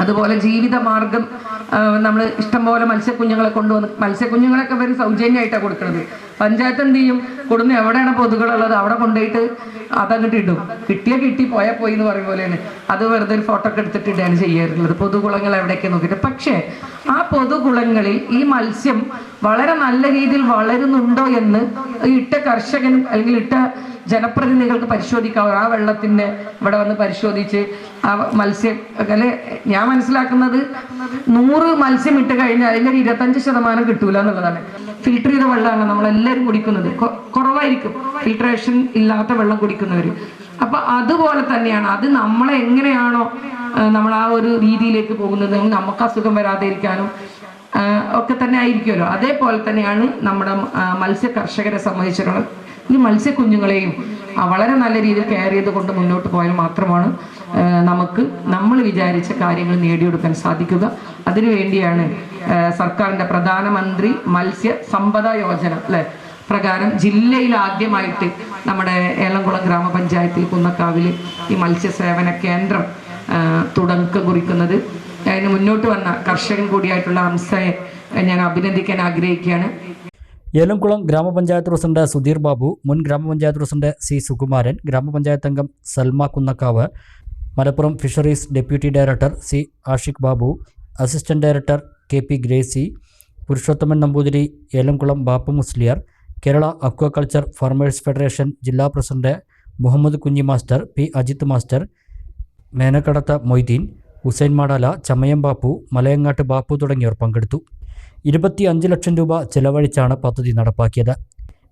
അതുപോലെ ജീവിത മാർഗം നമ്മൾ ഇഷ്ടംപോലെ മത്സ്യക്കുഞ്ഞുങ്ങളെ കൊണ്ടുവന്ന് മത്സ്യക്കുഞ്ഞുങ്ങളൊക്കെ വരും സൗജന്യമായിട്ടാണ് കൊടുക്കുന്നത്. പഞ്ചായത്ത് എന്ത് ചെയ്യും? കൊടുന്ന് എവിടെയാണ് പൊതുകളുള്ളത് അവിടെ കൊണ്ടുപോയിട്ട് അതങ്ങോട്ട് ഇടും. കിട്ടി പോയാൽ പോയി എന്ന് പറയും പോലെയാണ്. അത് വെറുതെ ഒരു ഫോട്ടോ ഒക്കെ എടുത്തിട്ട് ഇടുകയാണ് ചെയ്യാറുള്ളത്. പൊതുകുളങ്ങൾ എവിടെയൊക്കെ നോക്കിയിട്ട്. പക്ഷേ ആ പൊതുകുളങ്ങളിൽ ഈ മത്സ്യം വളരെ നല്ല രീതിയിൽ വളരുന്നുണ്ടോ എന്ന് ഇട്ട കർഷകൻ അല്ലെങ്കിൽ ഇട്ട ജനപ്രതിനിധികൾക്ക് പരിശോധിക്കാം. ആ വെള്ളത്തിൻ്റെ ഇവിടെ വന്ന് പരിശോധിച്ച് ആ മത്സ്യം അല്ലെ, ഞാൻ മനസ്സിലാക്കുന്നത് 100 മത്സ്യം ഇട്ട് കഴിഞ്ഞാൽ അതിലൊരു 25% കിട്ടൂല എന്നുള്ളതാണ്. ഫിൽട്ടർ ചെയ്ത വെള്ളമാണ് നമ്മളെല്ലാവരും കുടിക്കുന്നത്. കുറവായിരിക്കും ഫിൽട്രേഷൻ ഇല്ലാത്ത വെള്ളം കുടിക്കുന്നവർ. അപ്പൊ അതുപോലെ തന്നെയാണ് അത് നമ്മളെ എങ്ങനെയാണോ നമ്മൾ ആ ഒരു രീതിയിലേക്ക് പോകുന്നത്, നമുക്ക് അസുഖം വരാതെ ഇരിക്കാനും ഒക്കെ തന്നെ ആയിരിക്കുമല്ലോ. അതേപോലെ തന്നെയാണ് നമ്മുടെ മത്സ്യ കർഷകരെ സംബന്ധിച്ചിടത്തോളം ഈ മത്സ്യക്കുഞ്ഞുങ്ങളെയും വളരെ നല്ല രീതിയിൽ കെയർ ചെയ്തുകൊണ്ട് മുന്നോട്ട് പോയാൽ മാത്രമാണ് നമുക്ക് നമ്മൾ വിചാരിച്ച കാര്യങ്ങൾ നേടിയെടുക്കാൻ സാധിക്കുക. അതിനുവേണ്ടിയാണ് സർക്കാരിൻ്റെ പ്രധാനമന്ത്രി മത്സ്യ സമ്പദ യോജന പ്രകാരം ജില്ലയിൽ ആദ്യമായിട്ട് നമ്മുടെ ഏലംകുളം ഗ്രാമപഞ്ചായത്തിൽ കുന്നക്കാവിൽ ഈ മത്സ്യസേവന കേന്ദ്രം തുടക്കം കുറിക്കുന്നത്. അതിന് മുന്നോട്ട് വന്ന കർഷകൻ കൂടിയായിട്ടുള്ള ഹംസയെ ഞാൻ അഭിനന്ദിക്കാൻ ആഗ്രഹിക്കുകയാണ്. ഏലംകുളം ഗ്രാമപഞ്ചായത്ത് പ്രസിഡന്റ് സുധീർ ബാബു, മുൻ ഗ്രാമപഞ്ചായത്ത് പ്രസിഡന്റ് സി സുകുമാരൻ, ഗ്രാമപഞ്ചായത്ത് അംഗം Salma Kunnakkavu, Malappuram fisheries deputy director C Ashiq Babu, assistant director K P Gracy, Purushothaman Namboothiri, Elamkulam Bappu Musliyar, Kerala aquaculture farmers federation ജില്ലാ പ്രസിഡന്റ് Muhammad Kunhi master, P Ajith master, Menakkadath Moideen, Hussain Madala, Chamayam Bappu, Malayangatt Bappu തുടങ്ങിയവർ പങ്കെടുത്തു. 25 ലക്ഷം രൂപ ചെലവഴിച്ചാണ് പദ്ധതി നടപ്പാക്കിയത്.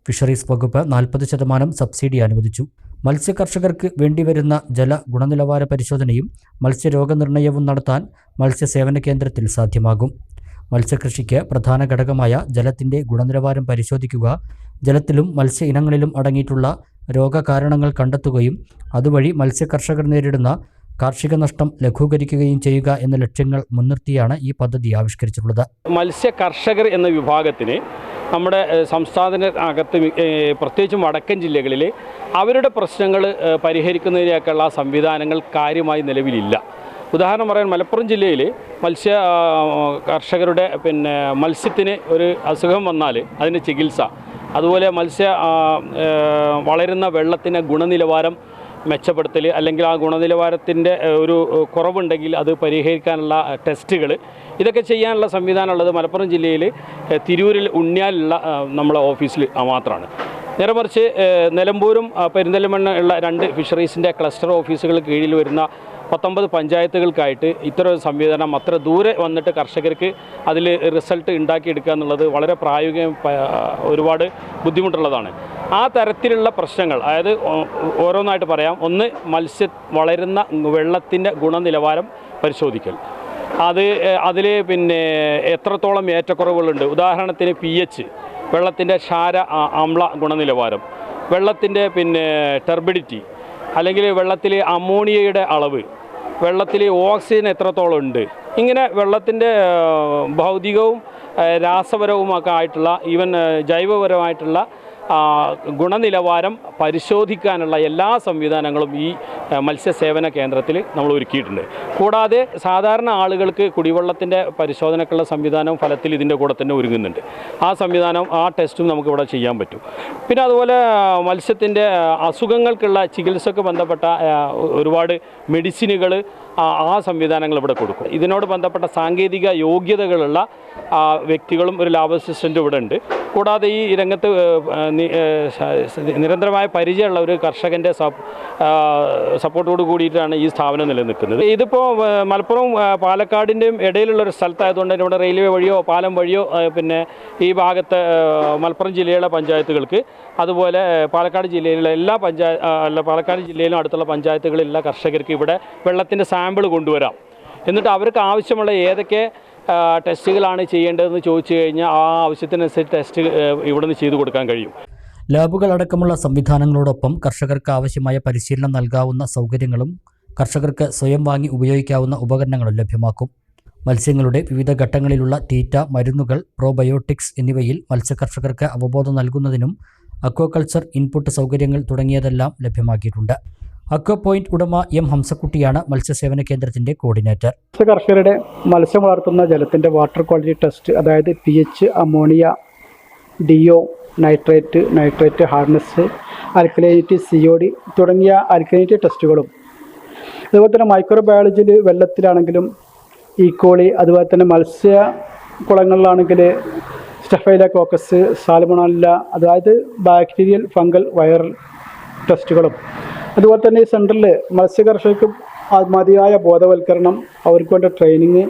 ഫിഷറീസ് വകുപ്പ് 40% സബ്സിഡി അനുവദിച്ചു. മത്സ്യകർഷകർക്ക് വേണ്ടിവരുന്ന ജല ഗുണനിലവാര പരിശോധനയും മത്സ്യരോഗനിർണയവും നടത്താൻ മത്സ്യസേവന കേന്ദ്രത്തിൽ സാധ്യമാകും. മത്സ്യകൃഷിക്ക് പ്രധാന ഘടകമായ ജലത്തിൻ്റെ ഗുണനിലവാരം പരിശോധിക്കുക, ജലത്തിലും മത്സ്യ ഇനങ്ങളിലും അടങ്ങിയിട്ടുള്ള രോഗകാരണങ്ങൾ കണ്ടെത്തുകയും അതുവഴി മത്സ്യകർഷകർ നേരിടുന്ന കാർഷിക നഷ്ടം ലഘൂകരിക്കുകയും ചെയ്യുക എന്ന ലക്ഷ്യങ്ങൾ മുൻനിർത്തിയാണ് ഈ പദ്ധതി ആവിഷ്കരിച്ചിട്ടുള്ളത്. മത്സ്യ കർഷകർ എന്ന വിഭാഗത്തിന് നമ്മുടെ സംസ്ഥാനത്തിനകത്ത് പ്രത്യേകിച്ചും വടക്കൻ ജില്ലകളിൽ അവരുടെ പ്രശ്നങ്ങൾ പരിഹരിക്കുന്നതിനേക്കുള്ള സംവിധാനങ്ങൾ കാര്യമായി നിലവിലില്ല. ഉദാഹരണം പറയാൻ മലപ്പുറം ജില്ലയിൽ മത്സ്യ കർഷകരുടെ മത്സ്യത്തിന് ഒരു അസുഖം വന്നാൽ അതിൻ്റെ ചികിത്സ, അതുപോലെ വളരുന്ന വെള്ളത്തിൻ്റെ ഗുണനിലവാരം മെച്ചപ്പെടുത്തൽ, അല്ലെങ്കിൽ ആ ഗുണനിലവാരത്തിൻ്റെ ഒരു കുറവുണ്ടെങ്കിൽ അത് പരിഹരിക്കാനുള്ള ടെസ്റ്റുകൾ, ഇതൊക്കെ ചെയ്യാനുള്ള സംവിധാനം ഉള്ളത് മലപ്പുറം ജില്ലയിൽ തിരൂരിൽ ഉണ്ണിയാലുള്ള നമ്മളെ ഓഫീസിൽ മാത്രമാണ്. നേരെ മറിച്ച് നിലമ്പൂരും പെരിന്തൽമണ്ണ ഉള്ള 2 ഫിഷറീസിൻ്റെ ക്ലസ്റ്റർ ഓഫീസുകൾ കീഴിൽ വരുന്ന 19 പഞ്ചായത്തുകൾക്കായിട്ട് ഇത്തരം സംവിധാനം അത്ര ദൂരെ വന്നിട്ട് കർഷകർക്ക് അതിൽ റിസൾട്ട് ഉണ്ടാക്കിയെടുക്കുക എന്നുള്ളത് വളരെ പ്രായോഗികം ഒരുപാട് ബുദ്ധിമുട്ടുള്ളതാണ്. ആ തരത്തിലുള്ള പ്രശ്നങ്ങൾ, അതായത് ഓരോന്നായിട്ട് പറയാം. ഒന്ന്, വളരുന്ന വെള്ളത്തിൻ്റെ ഗുണനിലവാരം പരിശോധിക്കൽ. അതിൽ എത്രത്തോളം ഏറ്റക്കുറവുകളുണ്ട്. ഉദാഹരണത്തിന് pH, വെള്ളത്തിൻ്റെ ക്ഷാര അമ്ല ഗുണനിലവാരം, വെള്ളത്തിൻ്റെ ടെർബിഡിറ്റി, അല്ലെങ്കിൽ വെള്ളത്തിൽ അമോണിയയുടെ അളവ്, വെള്ളത്തിൽ ഓക്സിജൻ എത്രത്തോളം ഉണ്ട്. ഇങ്ങനെ വെള്ളത്തിൻ്റെ ഭൗതികവും രാസപരവുമൊക്കെ ആയിട്ടുള്ള ഈവൻ ജൈവപരമായിട്ടുള്ള ഗുണനിലവാരം പരിശോധിക്കാനുള്ള എല്ലാ സംവിധാനങ്ങളും ഈ മത്സ്യസേവന കേന്ദ്രത്തിൽ നമ്മൾ ഒരുക്കിയിട്ടുണ്ട്. കൂടാതെ സാധാരണ ആളുകൾക്ക് കുടിവെള്ളത്തിൻ്റെ പരിശോധനക്കുള്ള സംവിധാനം ഫലത്തിൽ ഇതിൻ്റെ കൂടെ തന്നെ ഒരുങ്ങുന്നുണ്ട്. ആ സംവിധാനം, ആ ടെസ്റ്റും നമുക്കിവിടെ ചെയ്യാൻ പറ്റും. പിന്നെ അതുപോലെ മത്സ്യത്തിൻ്റെ അസുഖങ്ങൾക്കുള്ള ചികിത്സയ്ക്ക് ബന്ധപ്പെട്ട ഒരുപാട് മെഡിസിനുകൾ, ആ സംവിധാനങ്ങൾ ഇവിടെ കൊടുക്കും. ഇതിനോട് ബന്ധപ്പെട്ട സാങ്കേതിക യോഗ്യതകളുള്ള വ്യക്തികളും ഒരു ലാബ് അസിസ്റ്റൻറ്റും ഇവിടെ ഉണ്ട്. കൂടാതെ ഈ രംഗത്ത് നിരന്തരമായ പരിചയമുള്ള ഒരു കർഷകൻ്റെ സപ്പോർട്ടോട് കൂടിയിട്ടാണ് ഈ സ്ഥാപനം നിലനിൽക്കുന്നത്. ഇതിപ്പോൾ മലപ്പുറം പാലക്കാടിൻ്റെയും ഇടയിലുള്ള ഒരു സ്ഥലത്തായതുകൊണ്ട് ഇവിടെ റെയിൽവേ വഴിയോ പാലം വഴിയോ ഈ ഭാഗത്തെ മലപ്പുറം ജില്ലയിലെ പഞ്ചായത്തുകൾക്ക്, അതുപോലെ പാലക്കാട് ജില്ലയിലുള്ള പാലക്കാട് ജില്ലയിലും അടുത്തുള്ള പഞ്ചായത്തുകളിലുള്ള കർഷകർക്ക് ഇവിടെ വെള്ളത്തിൻ്റെ സാമ്പിൾ കൊണ്ടുവരാം. എന്നിട്ട് അവർക്ക് ആവശ്യമുള്ള ഏതൊക്കെ ടെസ്റ്റുകളാണ് ചെയ്യേണ്ടതെന്ന് ചോദിച്ചു കഴിഞ്ഞാൽ ആ ആവശ്യത്തിനനുസരിച്ച് ടെസ്റ്റ് ഇവിടെ നിന്ന് ചെയ്തു കൊടുക്കാൻ കഴിയും. ലാബുകളടക്കമുള്ള സംവിധാനങ്ങളോടൊപ്പം കർഷകർക്ക് ആവശ്യമായ പരിശീലനം നൽകാവുന്ന സൗകര്യങ്ങളും കർഷകർക്ക് സ്വയം വാങ്ങി ഉപയോഗിക്കാവുന്ന ഉപകരണങ്ങളും ലഭ്യമാക്കും. മത്സ്യങ്ങളുടെ വിവിധ ഘട്ടങ്ങളിലുള്ള തീറ്റ, മരുന്നുകൾ, പ്രോബയോട്ടിക്സ് എന്നിവയിൽ മത്സ്യകർഷകർക്ക് അവബോധം നൽകുന്നതിനും അക്വാകൾച്ചർ ഇൻപുട്ട് സൗകര്യങ്ങൾ തുടങ്ങിയതെല്ലാം ലഭ്യമാക്കിയിട്ടുണ്ട്. അക്വ പോയിന്റ് ഉടമ എം ഹംസക്കുട്ടിയാണ് മത്സ്യസേവന കേന്ദ്രത്തിന്റെ കോർഡിനേറ്റർ. മത്സ്യകർഷകരുടെ മത്സ്യം വളർത്തുന്ന ജലത്തിന്റെ വാട്ടർ ക്വാളിറ്റി ടെസ്റ്റ്, അതായത് pH, ammonia, DO, nitrate hardness, alkalinity, COD തുടങ്ങിയ ആൽക്കലൈനിറ്റി ടെസ്റ്റുകളും, അതുപോലെ തന്നെ മൈക്രോബയോളജിയിൽ വെള്ളത്തിലാണെങ്കിലും ഈക്കോളി, അതുപോലെ തന്നെ മത്സ്യ കുളങ്ങളിലാണെങ്കിൽ സ്റ്റഫൈലോകോക്കസ്, സാൽമോണല്ല, അതായത് ബാക്ടീരിയൽ, ഫംഗൽ, വൈറൽ ടെസ്റ്റുകളും, അതുപോലെ തന്നെ ഈ സെൻറ്ററിൽ മത്സ്യകർഷകർക്ക് മതിയായ ബോധവൽക്കരണം, അവർക്ക് വേണ്ട ട്രെയിനിങ്,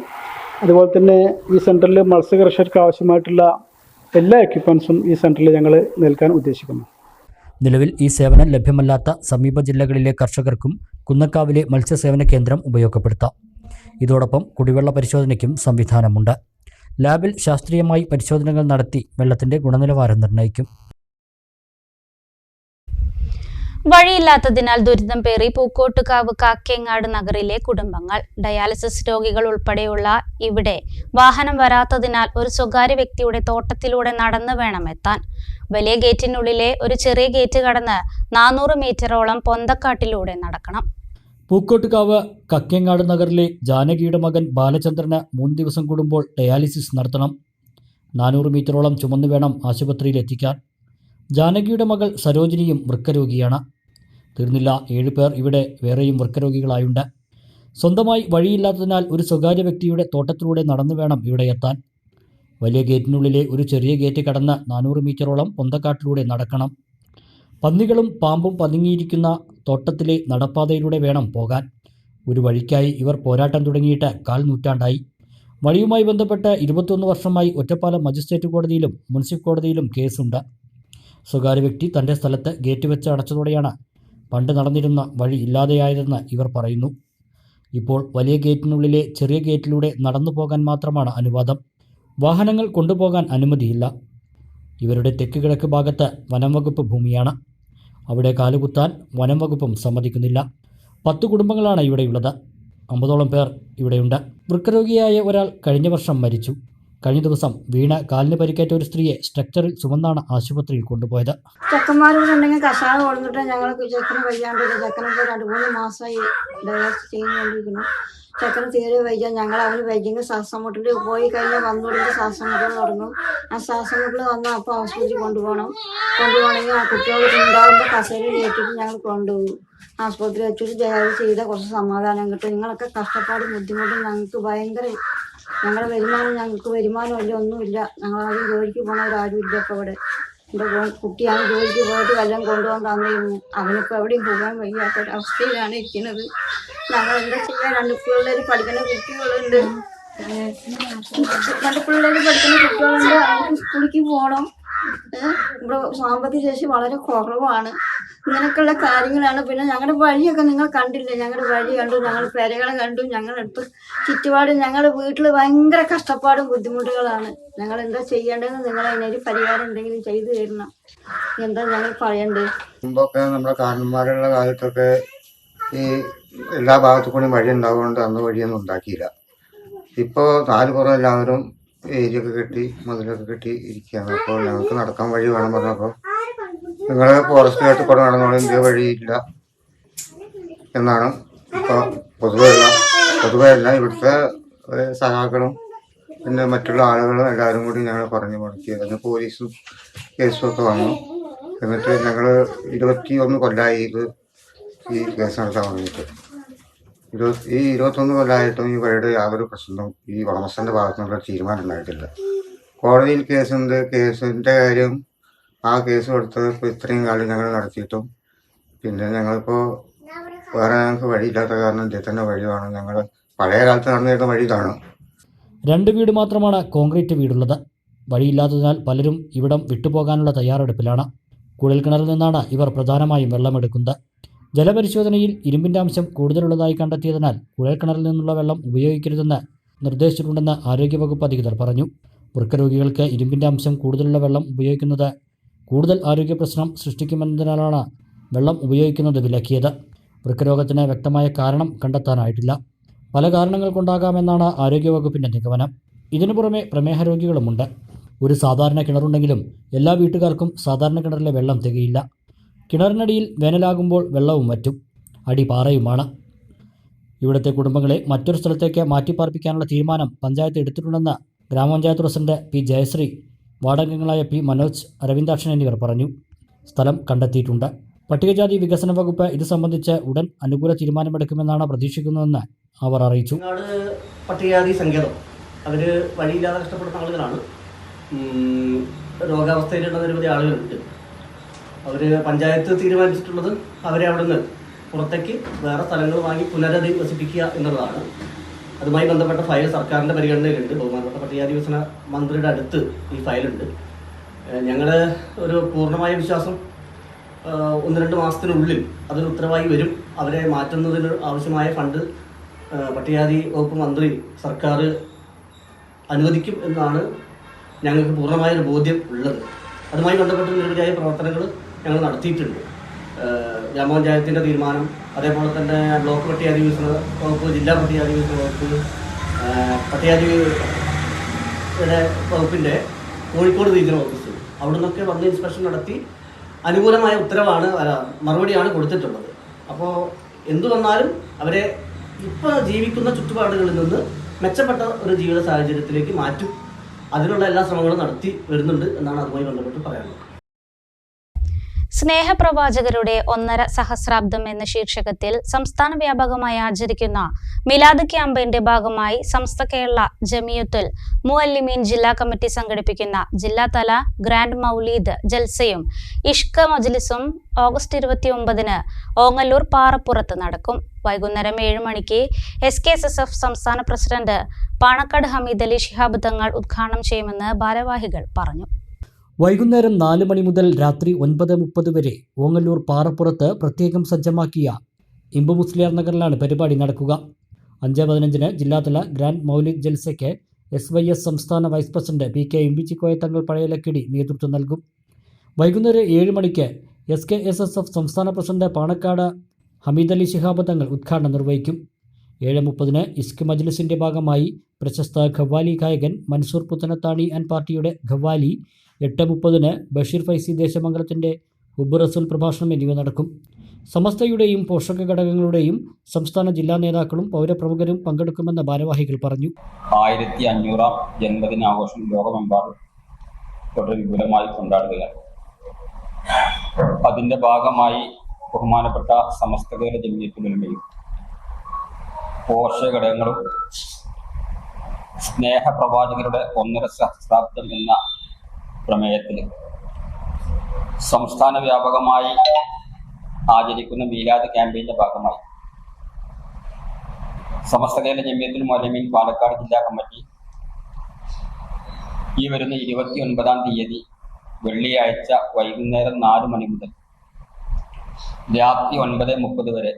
അതുപോലെ തന്നെ ഈ സെൻറ്ററിൽ മത്സ്യകർഷകർക്ക് ആവശ്യമായിട്ടുള്ള എല്ലാ എക്യുപ്മെൻസും ഈ സെൻറ്ററിൽ ഞങ്ങൾ നൽകാൻ ഉദ്ദേശിക്കുന്നു. നിലവിൽ ഈ സേവനം ലഭ്യമല്ലാത്ത സമീപ ജില്ലകളിലെ കർഷകർക്കും കുന്നക്കാവിലെ മത്സ്യസേവന കേന്ദ്രം ഉപയോഗപ്പെടുത്താം. ഇതോടൊപ്പം കുടിവെള്ള പരിശോധനയ്ക്കും സംവിധാനമുണ്ട്. ലാബിൽ ശാസ്ത്രീയമായി പരിശോധനകൾ നടത്തി വെള്ളത്തിന്റെ ഗുണനിലവാരം നിർണ്ണയിക്കും. വഴിയില്ലാത്തതിനാൽ ദുരിതം പേറി പൂക്കോട്ടുകാവ് കാക്കേങ്ങാട് നഗറിലെ കുടുംബങ്ങൾ. ഡയാലിസിസ് രോഗികൾ ഉൾപ്പെടെയുള്ള ഇവിടെ വാഹനം വരാത്തതിനാൽ ഒരു സ്വകാര്യ വ്യക്തിയുടെ തോട്ടത്തിലൂടെ നടന്നു വേണം എത്താൻ. വലിയ ഗേറ്റിനുള്ളിലെ ഒരു ചെറിയ ഗേറ്റ് കടന്ന് 400 മീറ്ററോളം പൊന്തക്കാട്ടിലൂടെ നടക്കണം. പൂക്കോട്ടുകാവ് കക്കേങ്ങാട് നഗറിലെ ജാനകിയുടെ മകൻ ബാലചന്ദ്രന് 3 ദിവസം കൂടുമ്പോൾ ഡയാലിസിസ് നടത്തണം. 400 മീറ്ററോളം ചുമന്നു വേണം ആശുപത്രിയിൽ എത്തിക്കാൻ. ജാനകിയുടെ മകൾ സരോജിനിയും വൃക്കരോഗിയാണ്. തീർന്നില്ല, 7 പേർ ഇവിടെ വേറെയും വൃക്കരോഗികളായുണ്ട്. സ്വന്തമായി വഴിയില്ലാത്തതിനാൽ ഒരു സ്വകാര്യ വ്യക്തിയുടെ തോട്ടത്തിലൂടെ നടന്നു വേണം ഇവിടെ എത്താൻ. വലിയ ഗേറ്റിനുള്ളിലെ ഒരു ചെറിയ ഗേറ്റ് കടന്ന് 400 മീറ്ററോളം പൊന്തക്കാട്ടിലൂടെ നടക്കണം. പന്നികളും പാമ്പും പതുങ്ങിയിരിക്കുന്ന തോട്ടത്തിലെ നടപ്പാതയിലൂടെ വേണം പോകാൻ. ഒരു വഴിക്കായി ഇവർ പോരാട്ടം തുടങ്ങിയിട്ട് 1/4 നൂറ്റാണ്ടായി. വഴിയുമായി ബന്ധപ്പെട്ട് 21 വർഷമായി ഒറ്റപ്പാലം മജിസ്ട്രേറ്റ് കോടതിയിലും മുനിസിപ്പൽ കോടതിയിലും കേസുണ്ട്. സ്വകാര്യ വ്യക്തി തൻ്റെ സ്ഥലത്ത് ഗേറ്റ് വെച്ച് അടച്ചതോടെയാണ് പണ്ട് നടന്നിരുന്ന വഴി ഇല്ലാതെയായതെന്ന് ഇവർ പറയുന്നു. ഇപ്പോൾ വലിയ ഗേറ്റിനുള്ളിലെ ചെറിയ ഗേറ്റിലൂടെ നടന്നു പോകാൻ മാത്രമാണ് അനുവാദം. വാഹനങ്ങൾ കൊണ്ടുപോകാൻ അനുമതിയില്ല. ഇവരുടെ തെക്ക് കിഴക്ക് ഭാഗത്ത് വനം വകുപ്പ് ഭൂമിയാണ്. അവിടെ കാലുകുത്താൻ വനം വകുപ്പും സമ്മതിക്കുന്നില്ല. 10 കുടുംബങ്ങളാണ് ഇവിടെയുള്ളത്. 50ഓളം പേർ ഇവിടെയുണ്ട്. വൃക്കരോഗിയായ ഒരാൾ കഴിഞ്ഞ വർഷം മരിച്ചു. കഴിഞ്ഞ ദിവസം വീണ കാലിന് പരിക്കേറ്റ ഒരു സ്ത്രീയെ സ്ട്രക്ചറിൽ ചുമന്നാണ് ആശുപത്രിയിൽ കൊണ്ടുപോയത്. ചെക്കന്മാരുണ്ടെങ്കിൽ കഷായം കൊടുത്തിട്ട് ഞങ്ങൾക്ക് ചെക്കന് വയ്യാണ്ട് ചെക്കനൊക്കെ 2-3 മാസമായി ഡയാലിസിസ് ചെയ്യുന്നുകൊണ്ടിരിക്കുന്നു. ചെക്കന് തീരെ വയ്യ. ഞങ്ങൾ അവന് വയ്യെങ്കിൽ ശ്വാസം മുട്ടിൽ പോയി കഴിഞ്ഞാൽ വന്നുകൊടുത്ത് ശ്വാസം മുട്ടൽ തുടങ്ങും. ആ ശ്വാസം മുട്ടൽ വന്നാൽ അപ്പോൾ ആശുപത്രി കൊണ്ടുപോകണമെങ്കിൽ ആ കുട്ടികൾക്ക് ഉണ്ടാകുമ്പോൾ കസേരയിൽ കയറ്റിട്ട് ഞങ്ങൾ കൊണ്ടുപോകും. ആശുപത്രി വെച്ചിട്ട് ഡയാലിസിസ് ചെയ്താൽ കുറച്ച് സമാധാനം കിട്ടും. നിങ്ങളൊക്കെ കഷ്ടപ്പാടും ബുദ്ധിമുട്ടും ഞങ്ങൾക്ക് ഭയങ്കര. ഞങ്ങളുടെ ഞങ്ങൾക്ക് വരുമാനമില്ല, ഒന്നുമില്ല. ഞങ്ങളാരും ജോലിക്ക് പോകണവരാരും ഇല്ല. ഇപ്പോൾ ഇവിടെ എൻ്റെ കുട്ടിയാണ് ജോലിക്ക് പോയിട്ട് വല്ലതും കൊണ്ടുപോകാൻ തന്നിരുന്നു. അവനിപ്പോൾ എവിടെയും പോകാൻ വയ്യാത്തൊരവസ്ഥയിലാണ് ഇരിക്കുന്നത്. ഞങ്ങൾ എന്താ ചെയ്യാൻ? 2 പിള്ളേർ പഠിക്കുന്ന കുട്ടികളുണ്ട്. 2 പിള്ളേർ പഠിക്കുന്ന കുട്ടികളുണ്ട്. അവർക്ക് സ്കൂളിലേക്ക് പോകണം. ഇവിടെ സാമ്പത്തിക ശേഷി വളരെ കുറവാണ്. ഇങ്ങനെയൊക്കെയുള്ള കാര്യങ്ങളാണ്. പിന്നെ ഞങ്ങളുടെ വഴിയൊക്കെ നിങ്ങൾ കണ്ടില്ലേ? ഞങ്ങളുടെ വഴി കണ്ടു, ഞങ്ങൾ പെരകളെ കണ്ടു, ഞങ്ങളടുത്ത് ചുറ്റുപാടും ഞങ്ങളുടെ വീട്ടിൽ ഭയങ്കര കഷ്ടപ്പാടും ബുദ്ധിമുട്ടുകളാണ്. ഞങ്ങൾ എന്താ ചെയ്യേണ്ടതെന്ന് നിങ്ങൾ അതിനൊരു പരിഹാരം എന്തെങ്കിലും ചെയ്തു തരണം. എന്താ ഞങ്ങൾ പറയണ്ടേ? മുമ്പൊക്കെ നമ്മുടെ കാരണന്മാരുള്ള കാലത്തൊക്കെ ഈ എല്ലാ ഭാഗത്തു കൂടി വഴി ഉണ്ടാവുകൊണ്ട് അന്ന് വഴിയൊന്നും ഉണ്ടാക്കിയില്ല. ഇപ്പോൾ 4 പുറം എല്ലാവരും ഏരിയൊക്കെ കെട്ടി മതിലൊക്കെ കെട്ടി ഇരിക്കുകയാണ്. അപ്പോൾ ഞങ്ങൾക്ക് നടക്കാൻ വഴി വേണം പറഞ്ഞപ്പോൾ നിങ്ങൾ ഫോറസ്റ്റുകാർക്ക് കൂടെ നടന്നോളും, ഇന്ത്യ വഴിയില്ല എന്നാണ് ഇപ്പോൾ പൊതുവെയല്ല ഇവിടുത്തെ സഹാക്കളും പിന്നെ മറ്റുള്ള ആളുകളും എല്ലാവരും കൂടി ഞങ്ങൾ പറഞ്ഞു മുടക്കി. അതിന് പോലീസും കേസും ഒക്കെ വന്നു. എന്നിട്ട് ഞങ്ങൾ 21 കൊല്ലമായി ഈ കേസ് നടത്താൻ വന്നിട്ട്. ഈ 21 കൊല്ലമായിട്ടും ഈ വഴിയുടെ യാതൊരു പ്രശ്നവും ഈ ഉടമസ്ഥൻ്റെ ഭാഗത്തു നിന്നുള്ള തീരുമാനം ഉണ്ടായിട്ടില്ല. കോടതിയിൽ കേസുണ്ട്. കേസിൻ്റെ കാര്യം ആ കേസ് കൊടുത്തത് ഇപ്പോൾ ഇത്രയും കാലം ഞങ്ങൾ നടത്തിയിട്ടും പിന്നെ ഞങ്ങളിപ്പോൾ വേറെ ഞങ്ങൾക്ക് വഴിയില്ലാത്ത കാരണം ഇതിൽ തന്നെ വഴി വേണം. ഞങ്ങൾ പഴയ കാലത്ത് നടന്നിരുന്ന വഴി ഇതാണ്. 2 വീട് മാത്രമാണ് കോൺക്രീറ്റ് വീടുള്ളത്. വഴിയില്ലാത്തതിനാൽ പലരും ഇവിടം വിട്ടുപോകാനുള്ള തയ്യാറെടുപ്പിലാണ്. കുഴൽക്കിണറിൽ നിന്നാണ് ഇവർ പ്രധാനമായും വെള്ളമെടുക്കുന്നത്. ജലപരിശോധനയിൽ ഇരുമ്പിൻ്റെ അംശം കൂടുതലുള്ളതായി കണ്ടെത്തിയതിനാൽ കുഴൽക്കിണറിൽ നിന്നുള്ള വെള്ളം ഉപയോഗിക്കരുതെന്ന് നിർദ്ദേശിച്ചിട്ടുണ്ടെന്ന് ആരോഗ്യവകുപ്പ് അധികൃതർ പറഞ്ഞു. വൃക്കരോഗികൾക്ക് ഇരുമ്പിൻ്റെ അംശം കൂടുതലുള്ള വെള്ളം ഉപയോഗിക്കുന്നത് കൂടുതൽ ആരോഗ്യ പ്രശ്നം സൃഷ്ടിക്കുമെന്നതിനാലാണ് വെള്ളം ഉപയോഗിക്കുന്നത് വിലക്കിയത്. വൃക്കരോഗത്തിന് വ്യക്തമായ കാരണം കണ്ടെത്താനായിട്ടില്ല. പല കാരണങ്ങൾ കൊണ്ടാകാമെന്നാണ് ആരോഗ്യവകുപ്പിൻ്റെ നിഗമനം. ഇതിനു പുറമെ പ്രമേഹ രോഗികളുമുണ്ട്. ഒരു സാധാരണ കിണറുണ്ടെങ്കിലും എല്ലാ വീട്ടുകാർക്കും സാധാരണ കിണറിലെ വെള്ളം തികയില്ല. കിണറിനടിയിൽ വേനലാകുമ്പോൾ വെള്ളവും വറ്റും. അടി പാറയുമാണ്. ഇവിടുത്തെ കുടുംബങ്ങളെ മറ്റൊരു സ്ഥലത്തേക്ക് മാറ്റിപ്പാർപ്പിക്കാനുള്ള തീരുമാനം പഞ്ചായത്ത് എടുത്തിട്ടുണ്ടെന്ന് ഗ്രാമപഞ്ചായത്ത് പ്രസിഡന്റ് പി ജയശ്രീ, വാർഡംഗങ്ങളായ പി മനോജ്, അരവിന്ദാക്ഷൻ എന്നിവർ പറഞ്ഞു. സ്ഥലം കണ്ടെത്തിയിട്ടുണ്ട്. പട്ടികജാതി വികസന വകുപ്പ് ഇത് സംബന്ധിച്ച് ഉടൻ അനുകൂല തീരുമാനമെടുക്കുമെന്നാണ് പ്രതീക്ഷിക്കുന്നതെന്ന് അവർ അറിയിച്ചു. പട്ടികജാതി സങ്കേതം അവർ വഴിയില്ലാതെ കഷ്ടപ്പെടുന്ന ആളുകളാണ്. രോഗാവസ്ഥയിലുള്ള നിരവധി ആളുകളുണ്ട്. അവർ പഞ്ചായത്ത് തീരുമാനിച്ചിട്ടുള്ളത് അവരെ അവിടെ നിന്ന് പുറത്തേക്ക് വേറെ സ്ഥലങ്ങൾ വാങ്ങി പുനരധിവസിപ്പിക്കുക എന്നുള്ളതാണ്. അതുമായി ബന്ധപ്പെട്ട ഫയൽ സർക്കാരിൻ്റെ പരിഗണനയിലുണ്ട്. ബഹുമാനപ്പെട്ട പട്ടികജാതി വികസന മന്ത്രിയുടെ അടുത്ത് ഈ ഫയലുണ്ട്. ഞങ്ങൾ ഒരു പൂർണ്ണമായ വിശ്വാസം 1-2 മാസത്തിനുള്ളിൽ അതിന് ഉത്തരവായി വരും. അവരെ മാറ്റുന്നതിന് ആവശ്യമായ ഫണ്ട് പട്ടികജാതി വകുപ്പ് മന്ത്രി സർക്കാർ അനുവദിക്കും എന്നാണ് ഞങ്ങൾക്ക് പൂർണ്ണമായൊരു ബോധ്യം ഉള്ളത്. അതുമായി ബന്ധപ്പെട്ട് നിരവധിയായ പ്രവർത്തനങ്ങൾ ഞങ്ങൾ നടത്തിയിട്ടുണ്ട്. ഗ്രാമപഞ്ചായത്തിൻ്റെ തീരുമാനം, അതേപോലെ തന്നെ ബ്ലോക്ക് പട്ടികജാതി വികസന വകുപ്പ്, ജില്ലാ പട്ടികജാതി വികസന വകുപ്പ്, പട്ടികജാതിയുടെ വകുപ്പിൻ്റെ കോഴിക്കോട് റീജിയണൽ ഓഫീസ്, അവിടെ നിന്നൊക്കെ വന്ന് ഇൻസ്പെക്ഷൻ നടത്തി അനുകൂലമായ ഉത്തരവാണ് മറുപടിയാണ് കൊടുത്തിട്ടുള്ളത്. അപ്പോൾ എന്തു വന്നാലും അവരെ ഇപ്പോൾ ജീവിക്കുന്ന ചുറ്റുപാടുകളിൽ നിന്ന് മെച്ചപ്പെട്ട ഒരു ജീവിത സാഹചര്യത്തിലേക്ക് മാറ്റും. അതിനുള്ള എല്ലാ ശ്രമങ്ങളും നടത്തി വരുന്നുണ്ട് എന്നാണ് അതുമായി ബന്ധപ്പെട്ട് പറയാനുള്ളത്. സ്നേഹപ്രവാചകരുടെ 1.5 സഹസ്രാബ്ദം എന്ന ശീർഷകത്തിൽ സംസ്ഥാന വ്യാപകമായി ആചരിക്കുന്ന മിലാദ് ക്യാമ്പയിന്റെ ഭാഗമായി സമസ്ത കേരള ജമിയത്തുൽ മുഅല്ലിമീൻ ജില്ലാ കമ്മിറ്റി സംഘടിപ്പിക്കുന്ന ജില്ലാതല ഗ്രാൻഡ് മൗലീദ് ജൽസയും ഇഷ്ക മജ്ലിസും ഓഗസ്റ്റ് 29-ന് ഓങ്ങല്ലൂർ പാറപ്പുറത്ത് നടക്കും. വൈകുന്നേരം 7 മണിക്ക് SKSSF സംസ്ഥാന പ്രസിഡന്റ് പാണക്കാട് ഹമീദ് അലി ശിഹാബ് തങ്ങൾ ഉദ്ഘാടനം ചെയ്യുമെന്ന് ഭാരവാഹികൾ പറഞ്ഞു. വൈകുന്നേരം 4 മണി മുതൽ രാത്രി 9:30 വരെ ഓങ്ങല്ലൂർ പാറപ്പുറത്ത് പ്രത്യേകം സജ്ജമാക്കിയ ഇമ്പു മുസ്ലിയാർ നഗറിലാണ് പരിപാടി നടക്കുക. 5:15-ന് ജില്ലാതല ഗ്രാൻഡ് മൗലിദ് ജൽസയ്ക്ക് SYS സംസ്ഥാന വൈസ് പ്രസിഡന്റ് PK ഇമ്പിച്ചിക്കോയ തങ്ങൾ പഴയലക്കിടി നേതൃത്വം നൽകും. വൈകുന്നേരം 7 മണിക്ക് SKSSF സംസ്ഥാന പ്രസിഡന്റ് പാണക്കാട് ഹമീദ് അലി ശിഹാബ് തങ്ങൾ ഉദ്ഘാടനം നിർവഹിക്കും. 7:30-ന് ഇഷ്ക് മജ്ലിസിന്റെ ഭാഗമായി പ്രശസ്ത ഖവാലി ഗായകൻ മൻസൂർ പുത്തനത്താണി ആൻഡ് പാർട്ടിയുടെ ഖവാലി, 8:30-ന് ബഷീർ ഫൈസി ദേശമംഗലത്തിൻ്റെ ഹുബ് റസൂൽ പ്രഭാഷണം എന്നിവ നടക്കും. സമസ്തയുടെയും പോഷക ഘടകങ്ങളുടെയും സംസ്ഥാന ജില്ലാ നേതാക്കളും പൗരപ്രമുഖരും പങ്കെടുക്കുമെന്ന് ഭാരവാഹികൾ പറഞ്ഞു. 1500-ാം ജന്മദിനാഘോഷം ലോകമെമ്പാടും വളരെ വിപുലമായി കൊണ്ടാടുകയാണ്. അതിൻ്റെ ഭാഗമായി ബഹുമാനപ്പെട്ട സമസ്ത കേരള ജമിയത്തുൽ ഉലമയും പോഷക ഘടകങ്ങളും സ്നേഹപ്രവാചകരുടെ 1.5 സഹസ്രാബ്ദം എന്ന പ്രമേയത്തിൽ സംസ്ഥാന വ്യാപകമായി ആചരിക്കുന്ന മീലാദ് ക്യാമ്പയിന്റെ ഭാഗമായി സമസ്ത കേരള ജമിയത്തുൽ മുഅല്ലിമീൻ പാലക്കാട് ജില്ലാ കമ്മിറ്റി ഈ വരുന്ന 29-ാം തീയതി വെള്ളിയാഴ്ച വൈകുന്നേരം 4 മണി മുതൽ രാത്രി 9:30 വരെ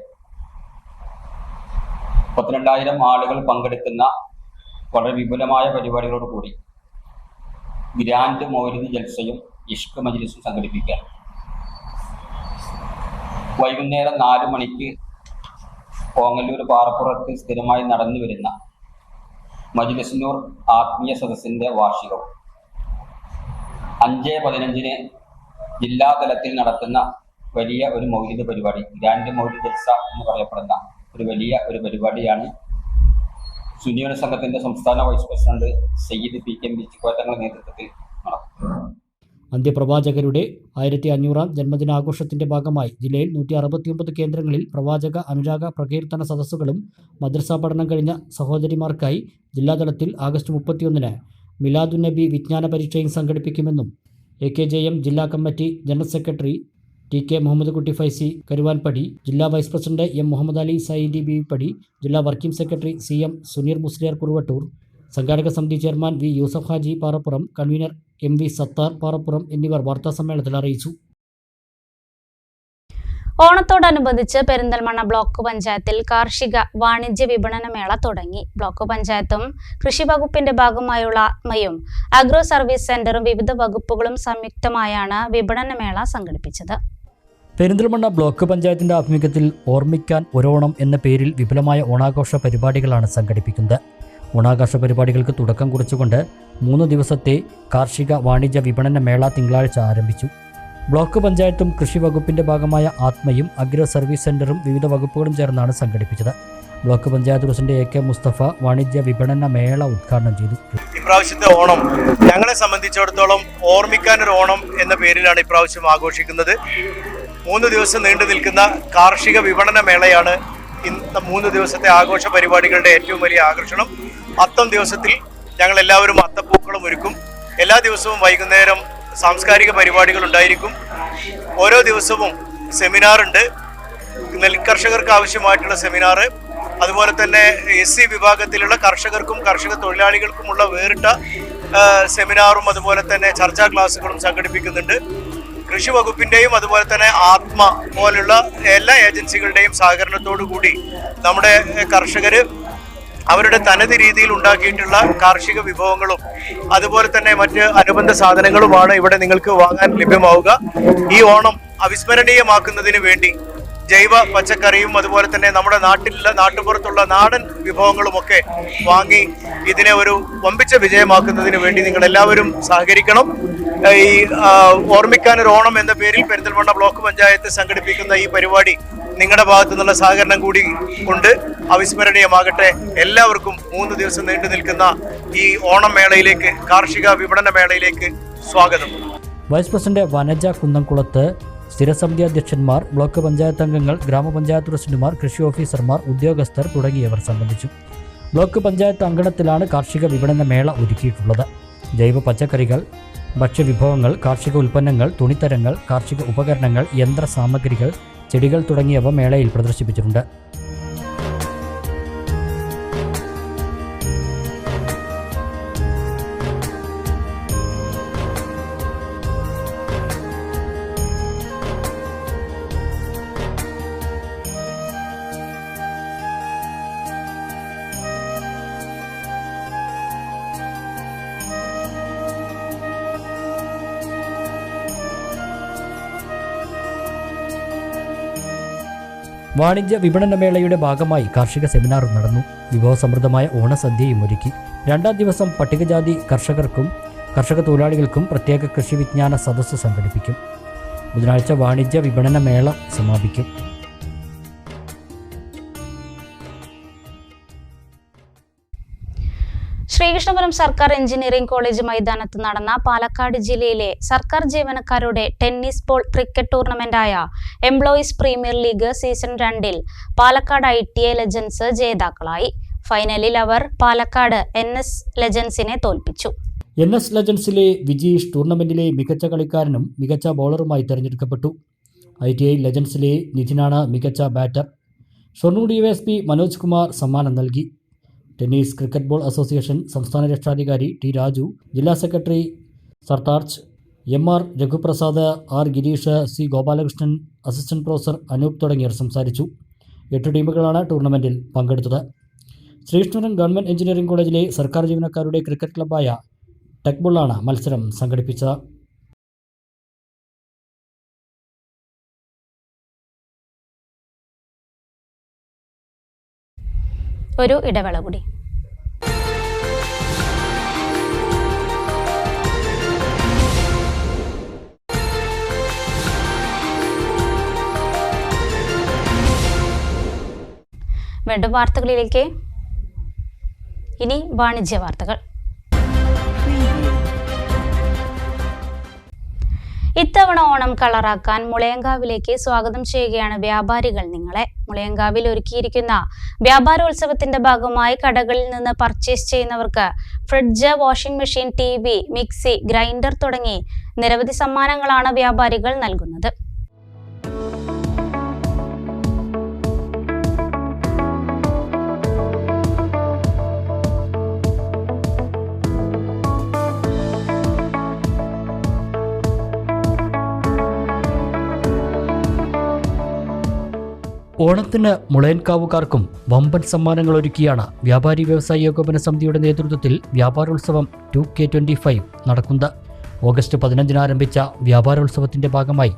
32,000 ആളുകൾ പങ്കെടുക്കുന്ന വളരെ വിപുലമായ പരിപാടികളോട് കൂടി ഗ്രാൻഡ് മൗലിദ് ജൽസയും ഇഷ്ക് മജ്ലിസും സംഘടിപ്പിക്കാൻ വൈകുന്നേരം 4 മണിക്ക് ഓങ്ങല്ലൂർ പാറപ്പുറത്ത് സ്ഥിരമായി നടന്നു വരുന്ന മജ്ലിസുന്നൂർ ആത്മീയ സദസ്സിന്റെ വാർഷികവും 5:15-ന് ജില്ലാതലത്തിൽ നടത്തുന്ന വലിയ ഒരു മൗലിദ് പരിപാടി, ഗ്രാൻഡ് മൗലിദ് ജൽസ എന്ന് പറയപ്പെടുന്ന ഒരു വലിയ ഒരു പരിപാടിയാണ് സുന്നിയുടെ സംഘത്തിന്റെ സംസ്ഥാന vice president Sayyid PK Imbichikoya തങ്ങളുടെ നേതൃത്വത്തിൽ നടക്കും. അന്ത്യപ്രവാചകരുടെ 1500-ാം ജന്മദിനാഘോഷത്തിന്റെ ഭാഗമായി ജില്ലയിൽ 169 കേന്ദ്രങ്ങളിൽ പ്രവാചക അനുരാഗ പ്രകീർത്തന സദസ്സുകളും മദ്രസ പഠനം കഴിഞ്ഞ സഹോദരിമാർക്കായി ജില്ലാതലത്തിൽ ആഗസ്റ്റ് 31-ന് മിലാദുന്നബി വിജ്ഞാന പരീക്ഷയും സംഘടിപ്പിക്കുമെന്നും AKJM ജില്ലാ കമ്മിറ്റി general secretary TK Muhammad Kutty Faizi Karuvanpadi, ജില്ലാ vice president M Muhammad Ali Saidi Bivippadi, ജില്ലാ working secretary CM Suneer Musliyar Kuruvattur, സംഘാടക സമിതി chairman V Yusuf Haji Parappuram, convener MV Sathar Parappuram എന്നിവർ വാർത്താസമ്മേളനത്തിൽ അറിയിച്ചു. ഓണത്തോടനുബന്ധിച്ച് പെരിന്തൽമണ്ണ ബ്ലോക്ക് പഞ്ചായത്തിൽ കാർഷിക വാണിജ്യ വിപണന മേള തുടങ്ങി. ബ്ലോക്ക് പഞ്ചായത്തും കൃഷി വകുപ്പിന്റെ ഭാഗമായുള്ള ആത്മയും അഗ്രോ സർവീസ് സെന്ററും വിവിധ വകുപ്പുകളും സംയുക്തമായാണ് വിപണന മേള സംഘടിപ്പിച്ചത്. പെരിന്തൽമണ്ണ ബ്ലോക്ക് പഞ്ചായത്തിന്റെ ആഭിമുഖ്യത്തിൽ ഓർമ്മിക്കാൻ ഒരോണം എന്ന പേരിൽ വിപുലമായ ഓണാഘോഷ പരിപാടികളാണ് സംഘടിപ്പിക്കുന്നത്. ഓണാഘോഷ പരിപാടികൾക്ക് തുടക്കം കുറിച്ചുകൊണ്ട് 3 ദിവസത്തെ കാർഷിക വാണിജ്യ വിപണന മേള തിങ്കളാഴ്ച ആരംഭിച്ചു. ബ്ലോക്ക് പഞ്ചായത്തും കൃഷി വകുപ്പിന്റെ ഭാഗമായ ആത്മയും അഗ്രോ സർവീസ് സെന്ററും വിവിധ വകുപ്പുകളും ചേർന്നാണ് സംഘടിപ്പിച്ചത്. Block panchayat president AK Mustafa വാണിജ്യ വിപണന മേള ഉദ്ഘാടനം ചെയ്തു. ഇപ്രാവശ്യത്തെ ഓണം ഞങ്ങളെ സംബന്ധിച്ചിടത്തോളം ഓർമ്മിക്കാൻ ഒരു ഓണം എന്ന പേരിലാണ് ഇപ്രാവശ്യം ആഘോഷിക്കുന്നത്. 3 ദിവസം നീണ്ടു നിൽക്കുന്ന കാർഷിക വിപണന മേളയാണ് ഇന്ന് 3 ദിവസത്തെ ആഘോഷ പരിപാടികളുടെ ഏറ്റവും വലിയ ആകർഷണം. അത്തം ദിവസത്തിൽ ഞങ്ങൾ എല്ലാവരും അത്തപ്പൂക്കളം ഒരുക്കും. എല്ലാ ദിവസവും വൈകുന്നേരം സാംസ്കാരിക പരിപാടികൾ ഉണ്ടായിരിക്കും. ഓരോ ദിവസവും സെമിനാറുണ്ട്. നെൽകർഷകർക്ക് ആവശ്യമായിട്ടുള്ള സെമിനാർ, അതുപോലെ തന്നെ SC വിഭാഗത്തിലുള്ള കർഷകർക്കും കർഷക തൊഴിലാളികൾക്കുമുള്ള വേറിട്ട സെമിനാറും അതുപോലെ തന്നെ ചർച്ചാ ക്ലാസ്സുകളും സംഘടിപ്പിക്കുന്നുണ്ട്. കൃഷി വകുപ്പിൻ്റെയും അതുപോലെ തന്നെ ആത്മ പോലുള്ള എല്ലാ ഏജൻസികളുടെയും സഹകരണത്തോടു കൂടി നമ്മുടെ കർഷകർ അവരുടെ തനത് രീതിയിൽ ഉണ്ടാക്കിയിട്ടുള്ള കാർഷിക വിഭവങ്ങളും അതുപോലെ തന്നെ മറ്റ് അനുബന്ധ സാധനങ്ങളുമാണ് ഇവിടെ നിങ്ങൾക്ക് വാങ്ങാൻ ലഭ്യമാവുക. ഈ ഓണം അവിസ്മരണീയമാക്കുന്നതിന് വേണ്ടി ജൈവ പച്ചക്കറിയും അതുപോലെ തന്നെ നമ്മുടെ നാട്ടുപുറത്തുള്ള നാടൻ വിഭവങ്ങളുമൊക്കെ വാങ്ങി ഇതിനെ ഒരു വമ്പിച്ച വിജയമാക്കുന്നതിന് വേണ്ടി നിങ്ങൾ എല്ലാവരും സഹകരിക്കണം. ഈ ഓർമ്മിക്കാനൊരു ഓണം എന്ന പേരിൽ പെരിന്തൽമണ്ണ ബ്ലോക്ക് പഞ്ചായത്ത് സംഘടിപ്പിക്കുന്ന ഈ പരിപാടി നിങ്ങളുടെ ഭാഗത്തു നിന്നുള്ള സഹകരണം കൂടി കൊണ്ട് അവിസ്മരണീയമാകട്ടെ. എല്ലാവർക്കും 3 ദിവസം നീണ്ടു നിൽക്കുന്ന ഈ ഓണം മേളയിലേക്ക്, കാർഷിക വിപണന മേളയിലേക്ക് സ്വാഗതം. വൈസ് പ്രസിഡന്റ് വനജ കുന്നംകുളത്ത്, സ്ഥിരസമിതി അധ്യക്ഷന്മാർ, ബ്ലോക്ക് പഞ്ചായത്ത് അംഗങ്ങൾ, ഗ്രാമപഞ്ചായത്ത് പ്രസിഡന്റുമാർ, കൃഷി ഓഫീസർമാർ, ഉദ്യോഗസ്ഥർ തുടങ്ങിയവർ സംബന്ധിച്ചു. ബ്ലോക്ക് പഞ്ചായത്ത് അങ്കണത്തിലാണ് കാർഷിക വിപണന മേള ഒരുക്കിയിട്ടുള്ളത്. ജൈവ പച്ചക്കറികൾ, ഭക്ഷ്യവിഭവങ്ങൾ, കാർഷിക ഉൽപ്പന്നങ്ങൾ, തുണിത്തരങ്ങൾ, കാർഷിക ഉപകരണങ്ങൾ, യന്ത്ര സാമഗ്രികൾ, ചെടികൾ തുടങ്ങിയവ മേളയിൽ പ്രദർശിപ്പിച്ചിട്ടുണ്ട്. വാണിജ്യ വിപണന മേളയുടെ ഭാഗമായി കാർഷിക സെമിനാറും നടന്നു. വിഭവസമൃദ്ധമായ ഓണസദ്യയും ഒരുക്കി. 2ാം ദിവസം പട്ടികജാതി കർഷകർക്കും കർഷക തൊഴിലാളികൾക്കും പ്രത്യേക കൃഷി വിജ്ഞാന സദസ്സ് സംഘടിപ്പിക്കും. ബുധനാഴ്ച വാണിജ്യ വിപണന മേള സമാപിക്കും. ശ്രീകൃഷ്ണപുരം സർക്കാർ എഞ്ചിനീയറിംഗ് കോളേജ് മൈതാനത്ത് നടന്ന പാലക്കാട് ജില്ലയിലെ സർക്കാർ ജീവനക്കാരുടെ ടെന്നീസ് ബോൾ ക്രിക്കറ്റ് ടൂർണമെന്റായ എംപ്ലോയീസ് പ്രീമിയർ ലീഗ് സീസൺ 2-ൽ പാലക്കാട് ITI ലെജൻസ് ജേതാക്കളായി. ഫൈനലിൽ അവർ പാലക്കാട് NS ലെജൻസിനെ തോൽപ്പിച്ചു. NS ലെജൻസിലെ വിജീഷ് ടൂർണമെന്റിലെ മികച്ച കളിക്കാരനും മികച്ച ബോളറുമായി തെരഞ്ഞെടുക്കപ്പെട്ടു. ITI ലെജൻസിലെ നിധിനാണ് മികച്ച ബാറ്റർ. ഷൊർണൂർ DYSP മനോജ് കുമാർ സമ്മാനം നൽകി. ടെന്നീസ് ക്രിക്കറ്റ് ബോൾ അസോസിയേഷൻ സംസ്ഥാന രക്ഷാധികാരി T രാജു, ജില്ലാ സെക്രട്ടറി സർതാർച്ച്, MR Raghuprasad, R Gireesh, C Gopalakrishnan, assistant professor Anoop തുടങ്ങിയവർ സംസാരിച്ചു. 8 ടീമുകളാണ് ടൂർണമെന്റിൽ പങ്കെടുത്തത്. ശ്രീകൃഷ്ണപുരം ഗവൺമെന്റ് എഞ്ചിനീയറിംഗ് കോളേജിലെ സർക്കാർ ജീവനക്കാരുടെ ക്രിക്കറ്റ് ക്ലബ്ബായ ടെക്ബുള്ളാണ് മത്സരം സംഘടിപ്പിച്ചത്. ഒരു ഇടവേള കൂടി. വീണ്ടും വാർത്തകളിലേക്ക്. ഇനി വാണിജ്യ വാർത്തകൾ. ഇത്തവണ ഓണം കളറാക്കാൻ മുളയങ്കാവിലേക്ക് സ്വാഗതം ചെയ്യുകയാണ് വ്യാപാരികൾ നിങ്ങളെ. മുളയങ്കാവിൽ ഒരുക്കിയിരിക്കുന്ന വ്യാപാരോത്സവത്തിന്റെ ഭാഗമായി കടകളിൽ നിന്ന് പർച്ചേസ് ചെയ്യുന്നവർക്ക് fridge, washing machine, TV, mixie, grinder തുടങ്ങി നിരവധി സമ്മാനങ്ങളാണ് വ്യാപാരികൾ നൽകുന്നത്. ഓണത്തിന് മുളയൻകാവുകാർക്കും വമ്പൻ സമ്മാനങ്ങൾ ഒരുക്കിയാണ് വ്യാപാരി വ്യവസായി ഏകോപന സമിതിയുടെ നേതൃത്വത്തിൽ വ്യാപാരോത്സവം 2K25 നടക്കുന്നത്. ഓഗസ്റ്റ് 15 ആരംഭിച്ച വ്യാപാരോത്സവത്തിന്റെ ഭാഗമായി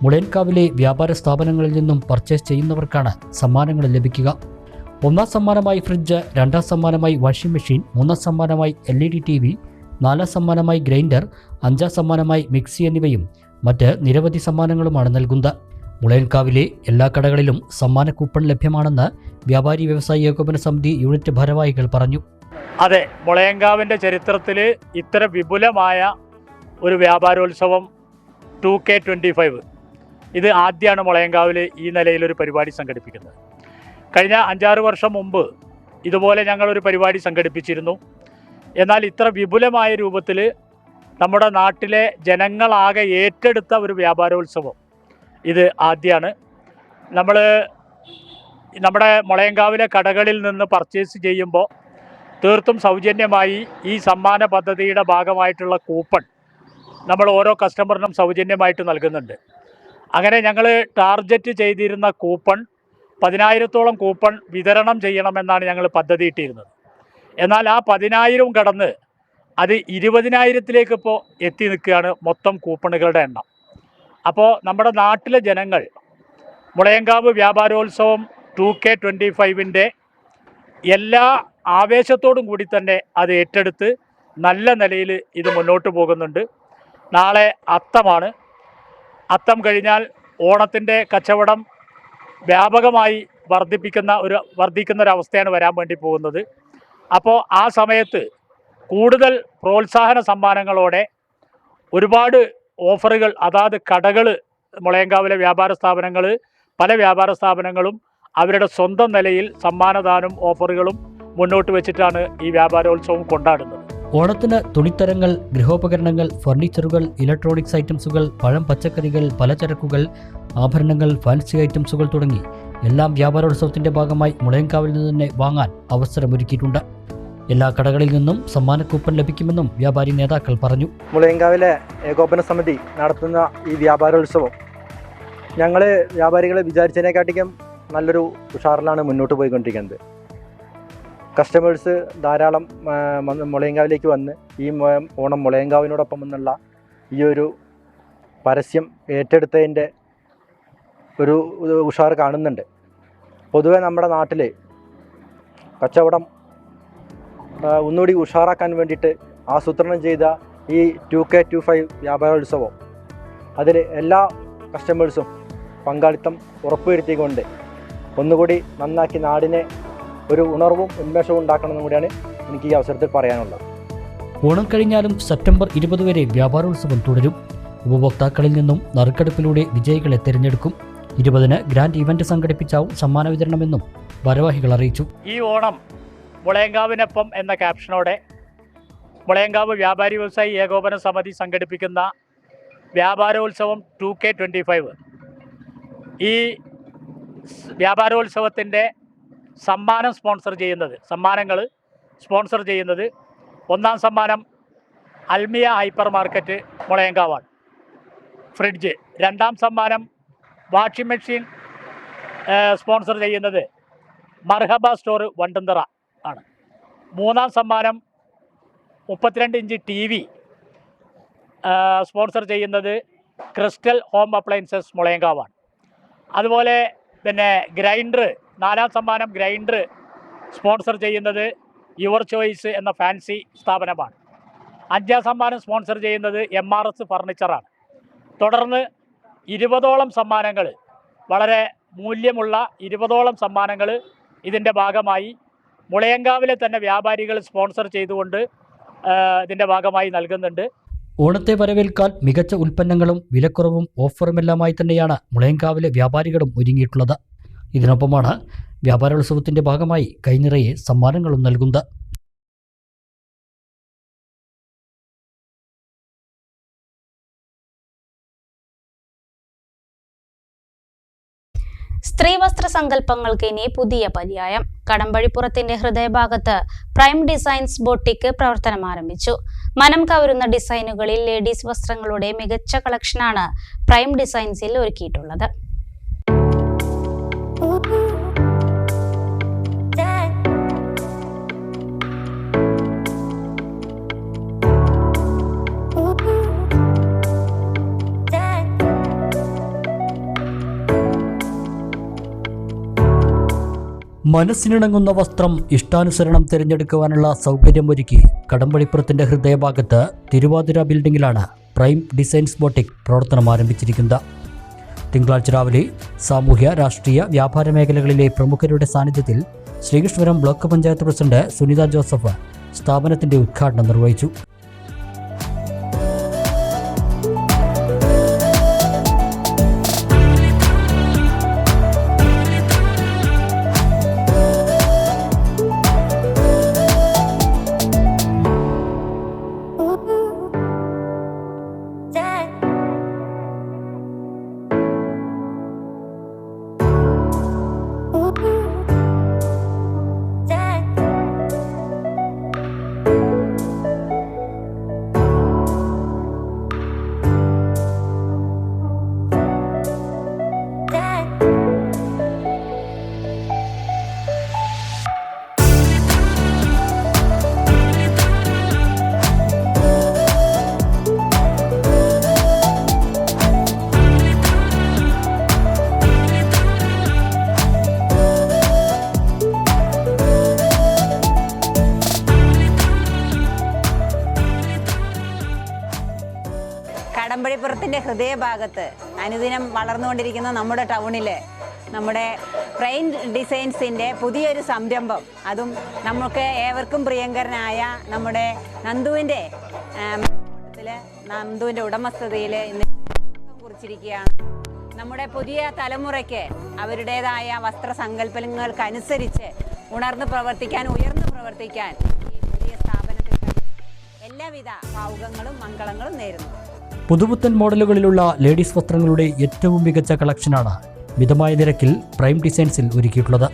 മുളയൻകാവിലെ വ്യാപാര സ്ഥാപനങ്ങളിൽ നിന്നും പർച്ചേസ് ചെയ്യുന്നവർക്കാണ് സമ്മാനങ്ങൾ ലഭിക്കുക. 1ാം സമ്മാനമായി ഫ്രിഡ്ജ്, 2ാം സമ്മാനമായി വാഷിംഗ് മെഷീൻ, 3ാം സമ്മാനമായി LED TV, 4ാം സമ്മാനമായി ഗ്രൈൻഡർ, 5ാം സമ്മാനമായി മിക്സി എന്നിവയും മറ്റ് നിരവധി സമ്മാനങ്ങളുമാണ് നൽകുന്നത്. മുളയൻകാവിലെ എല്ലാ കടകളിലും സമ്മാന കൂപ്പൺ ലഭ്യമാണെന്ന് വ്യാപാരി വ്യവസായി ഏകോപന സമിതി യൂണിറ്റ് ഭാരവാഹികൾ പറഞ്ഞു. അതെ, മുളയങ്കാവിൻ്റെ ചരിത്രത്തിൽ ഇത്ര വിപുലമായ ഒരു വ്യാപാരോത്സവം 2K25 ഇത് ആദ്യമാണ് മുളയങ്കാവിൽ ഈ നിലയിലൊരു പരിപാടി സംഘടിപ്പിക്കുന്നത്. കഴിഞ്ഞ 5-6 വർഷം മുമ്പ് ഇതുപോലെ ഞങ്ങളൊരു പരിപാടി സംഘടിപ്പിച്ചിരുന്നു. എന്നാൽ ഇത്ര വിപുലമായ രൂപത്തിൽ നമ്മുടെ നാട്ടിലെ ജനങ്ങളാകെ ഏറ്റെടുത്ത ഒരു വ്യാപാരോത്സവം ഇത് ആദ്യമാണ്. നമ്മൾ നമ്മുടെ മുളയങ്കാവിലെ കടകളിൽ നിന്ന് പർച്ചേസ് ചെയ്യുമ്പോൾ തീർത്തും സൗജന്യമായി ഈ സമ്മാന പദ്ധതിയുടെ ഭാഗമായിട്ടുള്ള കൂപ്പൺ നമ്മൾ ഓരോ കസ്റ്റമറിനും സൗജന്യമായിട്ട് നൽകുന്നുണ്ട്. അങ്ങനെ ഞങ്ങൾ ടാർഗറ്റ് ചെയ്തിരുന്ന കൂപ്പൺ 10,000-ഓളം കൂപ്പൺ വിതരണം ചെയ്യണമെന്നാണ് ഞങ്ങൾ പദ്ധതിയിട്ടിരുന്നത്. എന്നാൽ ആ 10,000 കടന്ന് അത് 20,000-ലേക്ക് ഇപ്പോൾ എത്തി നിൽക്കുകയാണ് മൊത്തം കൂപ്പണുകളുടെ എണ്ണം. അപ്പോൾ നമ്മുടെ നാട്ടിലെ ജനങ്ങൾ മുളയങ്കാവ് വ്യാപാരോത്സവം 2K25-ൻ്റെ എല്ലാ ആവേശത്തോടും കൂടി തന്നെ അത് ഏറ്റെടുത്ത് നല്ല നിലയിൽ ഇത് മുന്നോട്ട് പോകുന്നുണ്ട്. നാളെ അത്തമാണ്. അത്തം കഴിഞ്ഞാൽ ഓണത്തിൻ്റെ കച്ചവടം വ്യാപകമായി വർദ്ധിക്കുന്ന ഒരവസ്ഥയാണ് വരാൻ വേണ്ടി പോകുന്നത്. അപ്പോൾ ആ സമയത്ത് കൂടുതൽ പ്രോത്സാഹന സമ്മാനങ്ങളോടെ ഒരുപാട് ഓഫറുകൾ അതാത് കടകൾ മുളയങ്കാവിലെ പല വ്യാപാര സ്ഥാപനങ്ങളും അവരുടെ സ്വന്തം നിലയിൽ സമ്മാനദാനം ഓഫറുകളും മുന്നോട്ട് വെച്ചിട്ടാണ് ഈ വ്യാപാരോത്സവം കൊണ്ടാടുന്നത്. ഓണത്തിന് തുണിത്തരങ്ങൾ, ഗൃഹോപകരണങ്ങൾ, ഫർണിച്ചറുകൾ, ഇലക്ട്രോണിക്സ് ഐറ്റംസുകൾ, പഴം, പച്ചക്കറികൾ, പലചരക്കുകൾ, ആഭരണങ്ങൾ, ഫാൻസി ഐറ്റംസുകൾ തുടങ്ങി എല്ലാം വ്യാപാരോത്സവത്തിന്റെ ഭാഗമായി മുളയങ്കാവിൽ നിന്ന് തന്നെ വാങ്ങാൻ അവസരമൊരുക്കിയിട്ടുണ്ട്. എല്ലാ കടകളിൽ നിന്നും സമ്മാന കൂപ്പൺ ലഭിക്കുമെന്നും വ്യാപാരി നേതാക്കൾ പറഞ്ഞു. മുളയങ്കാവിലെ ഏകോപന സമിതി നടത്തുന്ന ഈ വ്യാപാരോത്സവം ഞങ്ങൾ വ്യാപാരികളെ വിചാരിച്ചതിനെക്കാട്ടിലും നല്ലൊരു ഉഷാറിലാണ് മുന്നോട്ട് പോയിക്കൊണ്ടിരിക്കുന്നത്. കസ്റ്റമേഴ്സ് ധാരാളം മുളയങ്കാവിലേക്ക് വന്ന് ഈ ഓണം മുളയങ്കാവിനോടൊപ്പം എന്നുള്ള ഈ ഒരു പരസ്യം ഏറ്റെടുത്തതിൻ്റെ ഒരു ഉഷാർ കാണുന്നുണ്ട്. പൊതുവെ നമ്മുടെ നാട്ടിൽ കച്ചവടം ഒന്നുകൂടി ഉഷാറാക്കാൻ വേണ്ടിയിട്ട് ആസൂത്രണം ചെയ്ത ഈ 2K25 വ്യാപാരോത്സവം അതിൽ എല്ലാ കസ്റ്റമേഴ്സും പങ്കാളിത്തം ഉറപ്പുവരുത്തിക്കൊണ്ട് ഒന്നുകൂടി നന്നാക്കി നാടിനെ ഒരു ഉണർവും ഉന്മേഷവും ഉണ്ടാക്കണമെന്നും കൂടിയാണ് എനിക്ക് ഈ അവസരത്തിൽ പറയാനുള്ളത്. ഓണം കഴിഞ്ഞാലും സെപ്റ്റംബർ 20 വരെ വ്യാപാരോത്സവം തുടരും. ഉപഭോക്താക്കളിൽ നിന്നും നറുക്കെടുപ്പിലൂടെ വിജയികളെ തിരഞ്ഞെടുക്കും. 20-ന് ഗ്രാൻഡ് ഇവന്റ് സംഘടിപ്പിച്ചാവും സമ്മാന വിതരണമെന്നും ഭാരവാഹികൾ അറിയിച്ചു. ഈ ഓണം മുളയങ്കാവിനൊപ്പം എന്ന ക്യാപ്ഷനോടെ മുളയങ്കാവ് വ്യാപാരി വ്യവസായി ഏകോപന സമിതി സംഘടിപ്പിക്കുന്ന വ്യാപാരോത്സവം 2K25 ഈ വ്യാപാരോത്സവത്തിൻ്റെ സമ്മാനങ്ങൾ സ്പോൺസർ ചെയ്യുന്നത് ഒന്നാം സമ്മാനം അൽമിയ ഹൈപ്പർ മാർക്കറ്റ് മുളയങ്കാവാണ്, ഫ്രിഡ്ജ്. രണ്ടാം സമ്മാനം വാഷിംഗ് മെഷീൻ സ്പോൺസർ ചെയ്യുന്നത് മർഹബ സ്റ്റോർ വണ്ടന്തറ ആണ്. മൂന്നാം സമ്മാനം 32 ഇഞ്ച് TV സ്പോൺസർ ചെയ്യുന്നത് ക്രിസ്റ്റൽ ഹോം അപ്ലയൻസസ് മുളയങ്കാവാണ്. അതുപോലെ പിന്നെ ഗ്രൈൻഡർ, 4-ാം സമ്മാനം ഗ്രൈൻഡർ സ്പോൺസർ ചെയ്യുന്നത് യുവർ ചോയ്സ് എന്ന ഫാൻസി സ്ഥാപനമാണ്. 5-ാം സമ്മാനം സ്പോൺസർ ചെയ്യുന്നത് MRS ഫർണിച്ചറാണ്. തുടർന്ന് 20ഓളം സമ്മാനങ്ങൾ, വളരെ മൂല്യമുള്ള 20ഓളം സമ്മാനങ്ങൾ ഇതിൻ്റെ ഭാഗമായി മുളയങ്കാവിലെ തന്നെ വ്യാപാരികൾ സ്പോൺസർ ചെയ്തുകൊണ്ട് ഇതിൻ്റെ ഭാഗമായി നൽകുന്നുണ്ട്. ഓണത്തെ വരവേൽക്കാൻ മികച്ച ഉൽപ്പന്നങ്ങളും വിലക്കുറവും ഓഫറുമെല്ലാമായി തന്നെയാണ് മുളയങ്കാവിലെ വ്യാപാരികളും ഒരുങ്ങിയിട്ടുള്ളത്. ഇതിനൊപ്പമാണ് വ്യാപാരോത്സവത്തിന്റെ ഭാഗമായി കൈനിറയെ സമ്മാനങ്ങളും നൽകുന്നത്. സ്ത്രീവസ്ത്ര സങ്കല്പങ്ങൾക്ക് ഇനി പുതിയ പര്യായം. കടമ്പഴിപ്പുറത്തിന്റെ ഹൃദയഭാഗത്ത് പ്രൈം ഡിസൈൻസ് ബൊട്ടിക്ക് പ്രവർത്തനം ആരംഭിച്ചു. മനം കവരുന്ന ഡിസൈനുകളിൽ ലേഡീസ് വസ്ത്രങ്ങളുടെ മികച്ച കളക്ഷനാണ് പ്രൈം ഡിസൈൻസിൽ ഒരുക്കിയിട്ടുള്ളത്. മനസ്സിനിണങ്ങുന്ന വസ്ത്രം ഇഷ്ടാനുസരണം തിരഞ്ഞെടുക്കുവാനുള്ള സൗകര്യമൊരുക്കി കടമ്പഴിപ്പുറത്തിന്റെ ഹൃദയഭാഗത്ത് തിരുവാതിര ബിൽഡിംഗിലാണ് പ്രൈം ഡിസൈൻസ് ബൊട്ടിക് പ്രവർത്തനം ആരംഭിച്ചിരിക്കുന്നത്. തിങ്കളാഴ്ച രാവിലെ സാമൂഹ്യ, രാഷ്ട്രീയ, വ്യാപാര മേഖലകളിലെ പ്രമുഖരുടെ സാന്നിധ്യത്തിൽ Sreekrishnapuram block panchayat president Sunitha Joseph സ്ഥാപനത്തിന്റെ ഉദ്ഘാടനം നിർവഹിച്ചു. പുതുപ്പുത്തൻ്റെ ഹൃദയഭാഗത്ത് അനുദിനം വളർന്നുകൊണ്ടിരിക്കുന്ന നമ്മുടെ ടൗണിൽ നമ്മുടെ പ്രൈം ഡിസൈൻസിൻ്റെ പുതിയൊരു സംരംഭം, അതും നമുക്ക് ഏവർക്കും പ്രിയങ്കരനായ നമ്മുടെ നന്ദുവിൻ്റെ ഉടമസ്ഥതയിൽ ഇന്ന് കുറിച്ചിരിക്കുകയാണ്. നമ്മുടെ പുതിയ തലമുറയ്ക്ക് അവരുടേതായ വസ്ത്രസങ്കല്പങ്ങൾക്കനുസരിച്ച് ഉണർന്നു പ്രവർത്തിക്കാൻ, ഉയർന്നു പ്രവർത്തിക്കാൻ ഈ പുതിയ സ്ഥാപനത്തിൽ എല്ലാവിധ ഭാവുകങ്ങളും മംഗളങ്ങളും നേരുന്നു. പുതുപുത്തൻ മോഡലുകളിലുള്ള ലേഡീസ് വസ്ത്രങ്ങളുടെ ഏറ്റവും മികച്ച കളക്ഷനാണ് മിതമായ നിരക്കിൽ പ്രൈം ഡിസൈൻസിൽ ഒരുക്കിയിട്ടുള്ളത്.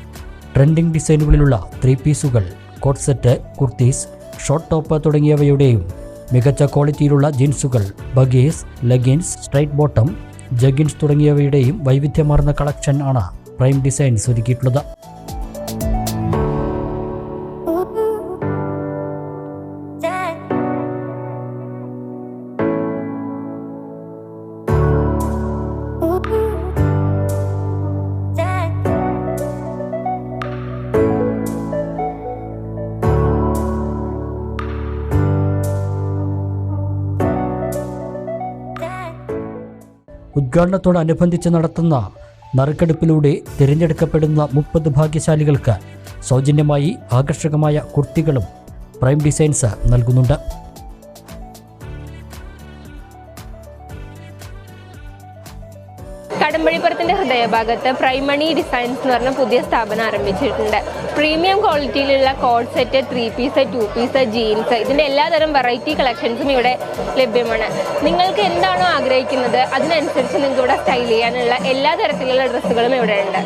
ട്രെൻഡിംഗ് ഡിസൈനുകളിലുള്ള 3 പീസുകൾ, coat set, kurtis, short top തുടങ്ങിയവയുടെയും മികച്ച ക്വാളിറ്റിയിലുള്ള ജീൻസുകൾ, baggies, leggings, straight bottom, jeggings തുടങ്ങിയവയുടെയും വൈവിധ്യമാർന്ന കളക്ഷൻ ആണ് പ്രൈം ഡിസൈൻസ് ഒരുക്കിയിട്ടുള്ളത്. ഉദ്ഘാടനത്തോടനുബന്ധിച്ച് നടത്തുന്ന നറുക്കെടുപ്പിലൂടെ തിരഞ്ഞെടുക്കപ്പെടുന്ന 30 ഭാഗ്യശാലികൾക്ക് സൗജന്യമായി ആകർഷകമായ കുർത്തികളും പ്രൈം ഡിസൈൻസ് നൽകുന്നുണ്ട്. കടമ്പഴിപ്പുറത്തിൻ്റെ ഹൃദയഭാഗത്ത് പ്രൈമണി ഡിസൈൻസ് എന്ന് പറഞ്ഞ പുതിയ സ്ഥാപനം ആരംഭിച്ചിട്ടുണ്ട്. പ്രീമിയം ക്വാളിറ്റിയിലുള്ള coat set, 3 piece, 2 piece, jeans, ഇതിൻ്റെ എല്ലാതരം വെറൈറ്റി കളക്ഷൻസും ഇവിടെ ലഭ്യമാണ്. നിങ്ങൾക്ക് എന്താണോ ആഗ്രഹിക്കുന്നത് അതിനനുസരിച്ച് നിങ്ങൾക്ക് ഇവിടെ സ്റ്റൈൽ ചെയ്യാനുള്ള എല്ലാ തരത്തിലുള്ള ഡ്രസ്സുകളും ഇവിടെ ഉണ്ട്.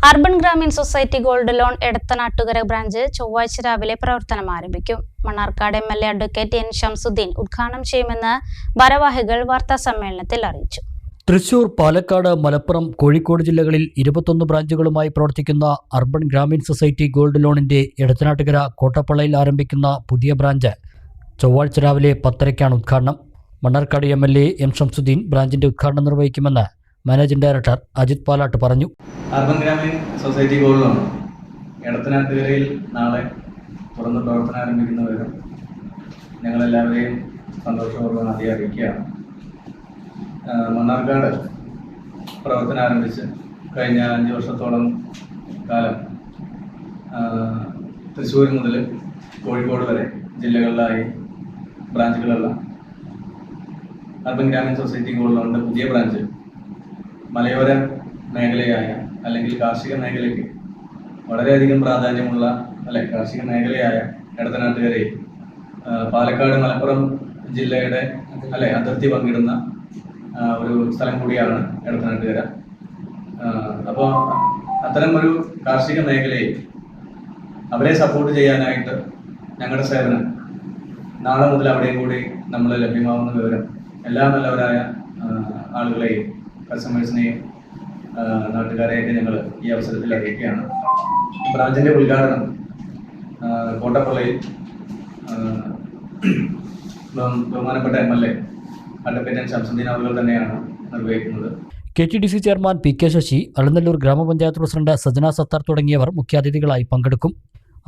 Urban Grameen society gold loan Edathanattukara branch ചൊവ്വാഴ്ച രാവിലെ പ്രവർത്തനം ആരംഭിക്കും. Mannarkkad MLA advocate N. Shamsuddin ഉദ്ഘാടനം ചെയ്യുമെന്ന് ഭാരവാഹികൾ വാർത്താസമ്മേളനത്തിൽ അറിയിച്ചു. തൃശൂർ, പാലക്കാട്, മലപ്പുറം, കോഴിക്കോട് ജില്ലകളിൽ 21 ബ്രാഞ്ചുകളുമായി പ്രവർത്തിക്കുന്ന അർബൻ ഗ്രാമീൺ സൊസൈറ്റി ഗോൾഡ് ലോണിന്റെ എടത്തനാട്ടുകര കോട്ടപ്പള്ളയിൽ ആരംഭിക്കുന്ന പുതിയ ബ്രാഞ്ച് ചൊവ്വാഴ്ച രാവിലെ 10:30-ക്കാണ് ഉദ്ഘാടനം. Mannarkkad MLA M. ഷംസുദ്ദീൻ ബ്രാഞ്ചിന്റെ ഉദ്ഘാടനം നിർവഹിക്കുമെന്ന് മാനേജിംഗ് ഡയറക്ടർ അജിത് പാലാട്ട് പറഞ്ഞു. Urban Grameen society gold loan എടത്തനാട്ടുകരയിൽ നാളെ തുറന്ന് പ്രവർത്തനം ആരംഭിക്കുന്ന വിവരം ഞങ്ങളെല്ലാവരെയും സന്തോഷപൂർവ്വം അറിയിക്കുകയാണ്. മണ്ണാർക്കാട് പ്രവർത്തനം ആരംഭിച്ച് കഴിഞ്ഞ 5 വർഷത്തോളം കാലം തൃശ്ശൂർ മുതൽ കോഴിക്കോട് വരെ ജില്ലകളിലായി ബ്രാഞ്ചുകളുള്ള അർബൻ ഗ്രാമീൺ സൊസൈറ്റി ഗോൾഡ് ലോണിൻ്റെ പുതിയ ബ്രാഞ്ച് മലയോര മേഖലയായ അല്ലെങ്കിൽ കാർഷിക മേഖലയ്ക്ക് വളരെയധികം പ്രാധാന്യമുള്ള കാർഷിക മേഖലയായ എടത്തനാട്ടുകരയിൽ പാലക്കാട്, മലപ്പുറം ജില്ലയുടെ അതിർത്തി പങ്കിടുന്ന ഒരു സ്ഥലം കൂടിയാണ് എടത്തനാട്ടുകര. അപ്പോൾ അത്തരം ഒരു കാർഷിക മേഖലയിൽ അവരെ സപ്പോർട്ട് ചെയ്യാനായിട്ട് ഞങ്ങളുടെ സേവനം നാളെ മുതൽ അവിടെയും കൂടി നമ്മൾ ലഭ്യമാവുന്ന വിവരം എല്ലാ നല്ലവരായ ആളുകളെയും, കസ്റ്റമേഴ്സിനെയും, നാട്ടുകാരെയൊക്കെ ഞങ്ങൾ ഈ അവസരത്തിൽ അറിയിക്കുകയാണ്. ബ്രാഞ്ചിൻ്റെ ഉദ്ഘാടനം കോട്ടപ്പള്ളയിൽ ബഹുമാനപ്പെട്ട MLA അഡ്വക്കേറ്റ് N. ഷംസുദ്ദീൻ അവർ തന്നെയാണ് നിർവഹിക്കുന്നത്. KTDC ചെയർമാൻ PK ശശി, അളനല്ലൂർ ഗ്രാമപഞ്ചായത്ത് പ്രസിഡന്റ് സജന സത്താർ തുടങ്ങിയവർ മുഖ്യാതിഥികളായി പങ്കെടുക്കും.